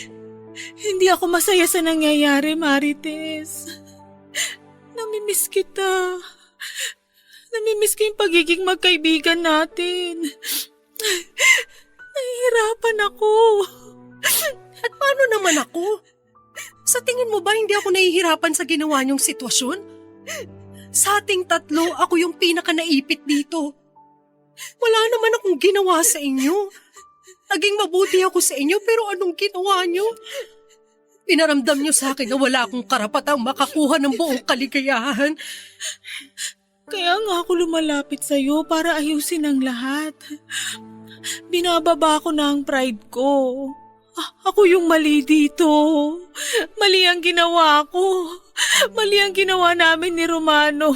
Hindi ako masaya sa nangyayari, Marites. Namimiss kita. Namimiss ko yung pagiging magkaibigan natin. Nahihirapan ako. At paano naman ako? Sa tingin mo ba hindi ako nahihirapan sa ginawa niyong sitwasyon? Sa ating tatlo, ako yung pinaka-naipit dito. Wala naman akong ginawa sa inyo. Naging mabuti ako sa inyo pero anong ginawa niyo? Pinaramdam niyo sa akin na wala akong karapatang makakuha ng buong kaligayahan. Kaya nga ako lumalapit sa'yo para ayusin ang lahat. Binababa ko na ang pride ko. Ako yung mali dito. Mali ang ginawa ko. Mali ang ginawa namin ni Romano.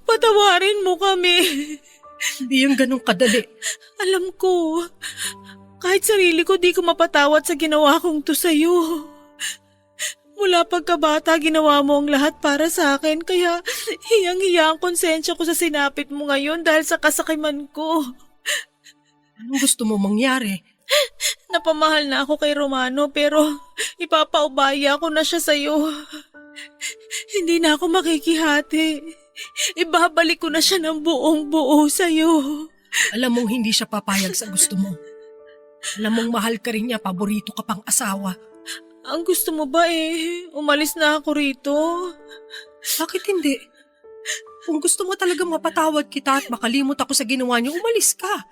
Patawarin mo kami. Hindi yung ganun kadali. Alam ko. Kahit sarili ko di ko mapatawad sa ginawa kong to sa'yo. Mula pagkabata, ginawa mo ang lahat para sa akin, kaya hiyang-hiya ang konsensya ko sa sinapit mo ngayon dahil sa kasakiman ko. Anong gusto mo mangyari? Napamahal na ako kay Romano pero ipapaubaya ko na siya sa'yo. Hindi na ako makikihati. Ibabalik ko na siya ng buong buo sa'yo. Alam mong hindi siya papayag sa gusto mo. Alam mong mahal ka rin niya, paborito ka pang asawa. Ang gusto mo ba umalis na ako rito? Bakit hindi? Kung gusto mo talaga mapatawad kita at makalimot ako sa ginawa niyo, umalis ka.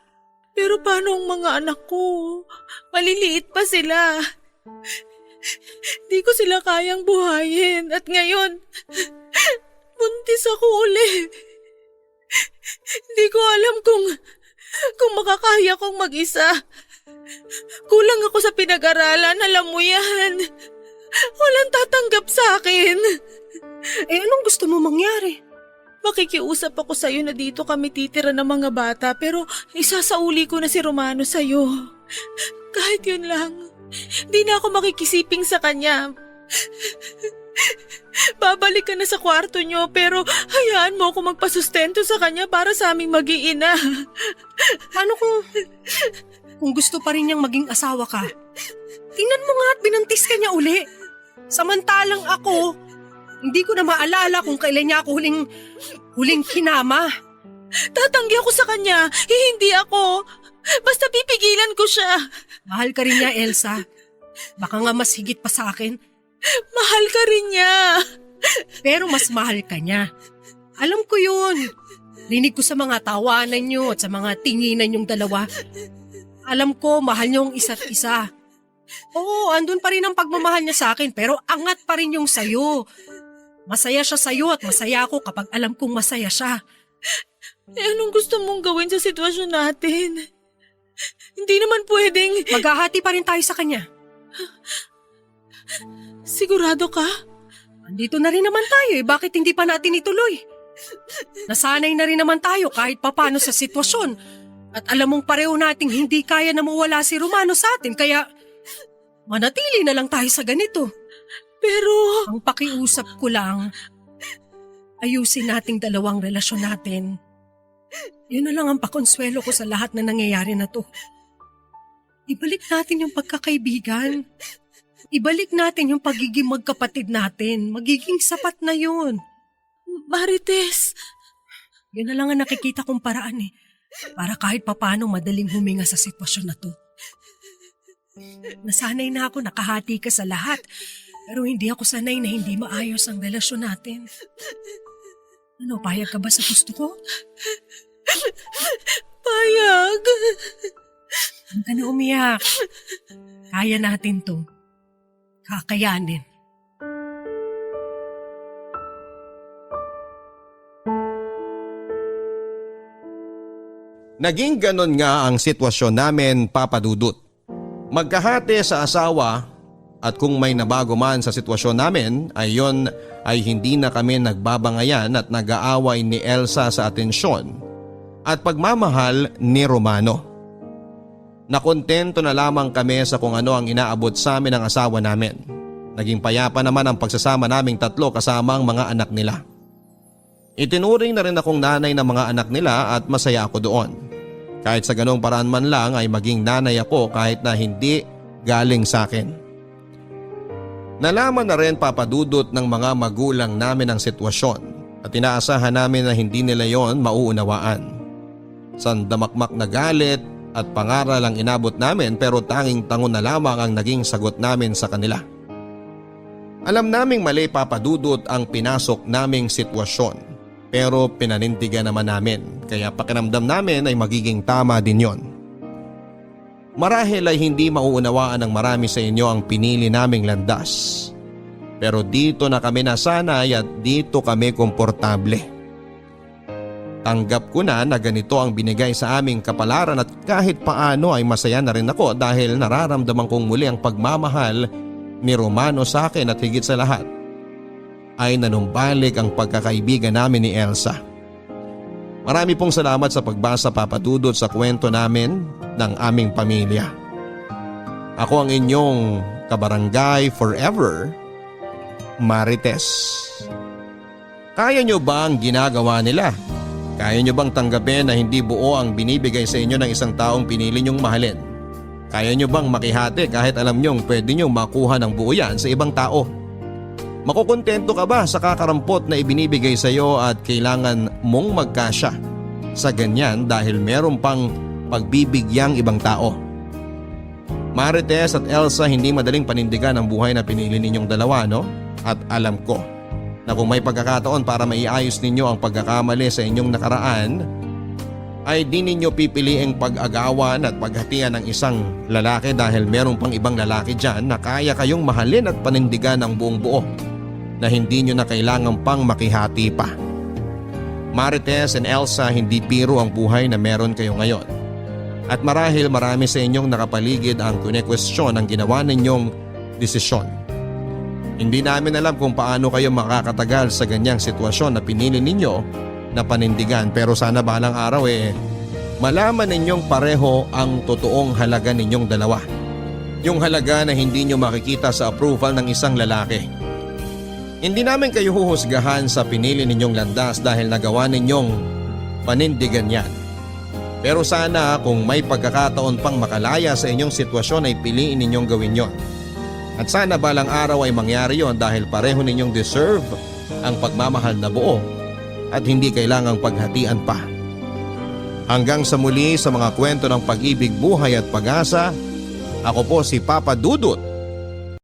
Pero paano ang mga anak ko? Maliliit pa sila. Di ko sila kayang buhayin at ngayon, buntis ako uli. Di ko alam kung makakaya kong mag-isa. Kulang ako sa pinag-aralan, alam mo yan. Walang tatanggap sa akin. Anong gusto mo mangyari? Makikiusap ako sa'yo na dito kami titira ng mga bata pero isasauli ko na si Romano sa'yo. Kahit yun lang, di na ako makikisiping sa kanya. Babalik ka na sa kwarto niyo pero hayaan mo ako magpasustento sa kanya para sa aming mag-iina. Paano kung gusto pa rin niyang maging asawa ka? Tingnan mo nga at binantis ka niya uli. Samantalang ako, hindi ko na maalala kung kailan niya ako huling kinama. Tatanggi ako sa kanya, hindi ako. Basta pipigilan ko siya. Mahal ka rin niya, Elsa. Baka nga mas higit pa sa akin. Mahal ka rin niya. Pero mas mahal ka niya. Alam ko yun. Rinig ko sa mga tawanan niyo at sa mga tinginan niyong dalawa. Alam ko, mahal niyo ang isa't isa. Oo, andun pa rin ang pagmamahal niya sa akin pero angat pa rin yung sayo. Masaya siya sa'yo at masaya ako kapag alam kong masaya siya. Anong gusto mong gawin sa sitwasyon natin? Hindi naman pwedeng... Maghahati pa rin tayo sa kanya. Sigurado ka? Andito na rin naman tayo bakit hindi pa natin ituloy? Nasanay na rin naman tayo kahit papano sa sitwasyon. At alam mong pareho nating hindi kaya na mawala si Romano sa atin kaya manatili na lang tayo sa ganito. Pero... Ang pakiusap ko lang, ayusin nating dalawang relasyon natin. Yun na lang ang pakonsuelo ko sa lahat na nangyayari na to. Ibalik natin yung pagkakaibigan. Ibalik natin yung pagiging magkapatid natin. Magiging sapat na yun. Marites... Yun na lang ang nakikita kong paraan para kahit papano madaling huminga sa sitwasyon na to. Nasanay na ako nakahati ka sa lahat. Pero hindi ako sanay na hindi maayos ang relasyon natin. Ano, payag ka ba sa gusto ko? Payag. Huwag ka na umiyak. Kaya natin to. Kakayanin. Naging ganon nga ang sitwasyon namin, Papa Dudut. Magkahati sa asawa at kung may nabago man sa sitwasyon namin ay yon ay hindi na kami nagbabangayan at nag-aaway ni Elsa sa atensyon at pagmamahal ni Romano. Nakontento na lamang kami sa kung ano ang inaabot sa amin ng asawa namin. Naging payapa naman ang pagsasama naming tatlo kasama ang mga anak nila. Itinuring na rin akong nanay ng mga anak nila at masaya ako doon. Kahit sa ganong paraan man lang ay maging nanay ako kahit na hindi galing sa akin. Nalaman na rin, Papa Dudut, ng mga magulang namin ang sitwasyon at inaasahan namin na hindi nila yon mauunawaan. Sandamakmak na galit at pangaral ang inabot namin pero tanging tangon na lamang ang naging sagot namin sa kanila. Alam naming mali, Papa Dudut, ang pinasok naming sitwasyon pero pinanindigan naman namin kaya pakiramdam namin ay magiging tama din yon. Marahil ay hindi mauunawaan ng marami sa inyo ang pinili naming landas. Pero dito na kami nasanay at dito kami komportable. Tanggap ko na ganito ang binigay sa aming kapalaran at kahit paano ay masaya na rin ako dahil nararamdaman kong muli ang pagmamahal ni Romano sa akin at higit sa lahat ay nanumbalik ang pagkakaibigan namin ni Elsa. Marami pong salamat sa pagbasa, Papa Dudut, sa kwento namin ng aming pamilya. Ako ang inyong kabarangay forever, Marites. Kaya nyo ba ang ginagawa nila? Kaya nyo bang tanggapin na hindi buo ang binibigay sa inyo ng isang taong pinili nyong mahalin? Kaya nyo bang makihati kahit alam nyong pwede nyong makuha ng buo yan sa ibang tao? Makukontento ka ba sa kakarampot na ibinibigay sa iyo at kailangan mong magkasya sa ganyan dahil meron pang pagbibigyang ibang tao? Marites at Elsa, hindi madaling panindigan ang buhay na pinili ninyong dalawa, no? At alam ko na kung may pagkakataon para maiayos ninyo ang pagkakamali sa inyong nakaraan, ay di ninyo pipiliing pag-agawan at paghatian ng isang lalaki dahil meron pang ibang lalaki dyan na kaya kayong mahalin at panindigan ng buong buo na hindi nyo na kailangan pang makihati pa. Marites and Elsa, hindi biro ang buhay na meron kayo ngayon. At marahil marami sa inyong nakapaligid ang kune-question ang ginawa ninyong desisyon. Hindi namin alam kung paano kayo makakatagal sa ganyang sitwasyon na pinili ninyo na panindigan, pero sana balang araw malaman ninyong pareho ang totoong halaga ninyong dalawa. Yung halaga na hindi nyo makikita sa approval ng isang lalaki. Hindi namin kayo huhusgahan sa pinili ninyong landas dahil nagawa ninyong panindigan yan. Pero sana kung may pagkakataon pang makalaya sa inyong sitwasyon ay piliin ninyong gawin yon. At sana balang araw ay mangyari yon dahil pareho ninyong deserve ang pagmamahal na buo at hindi kailangang paghatian pa. Hanggang sa muli sa mga kwento ng pag-ibig, buhay at pag-asa, ako po si Papa Dudut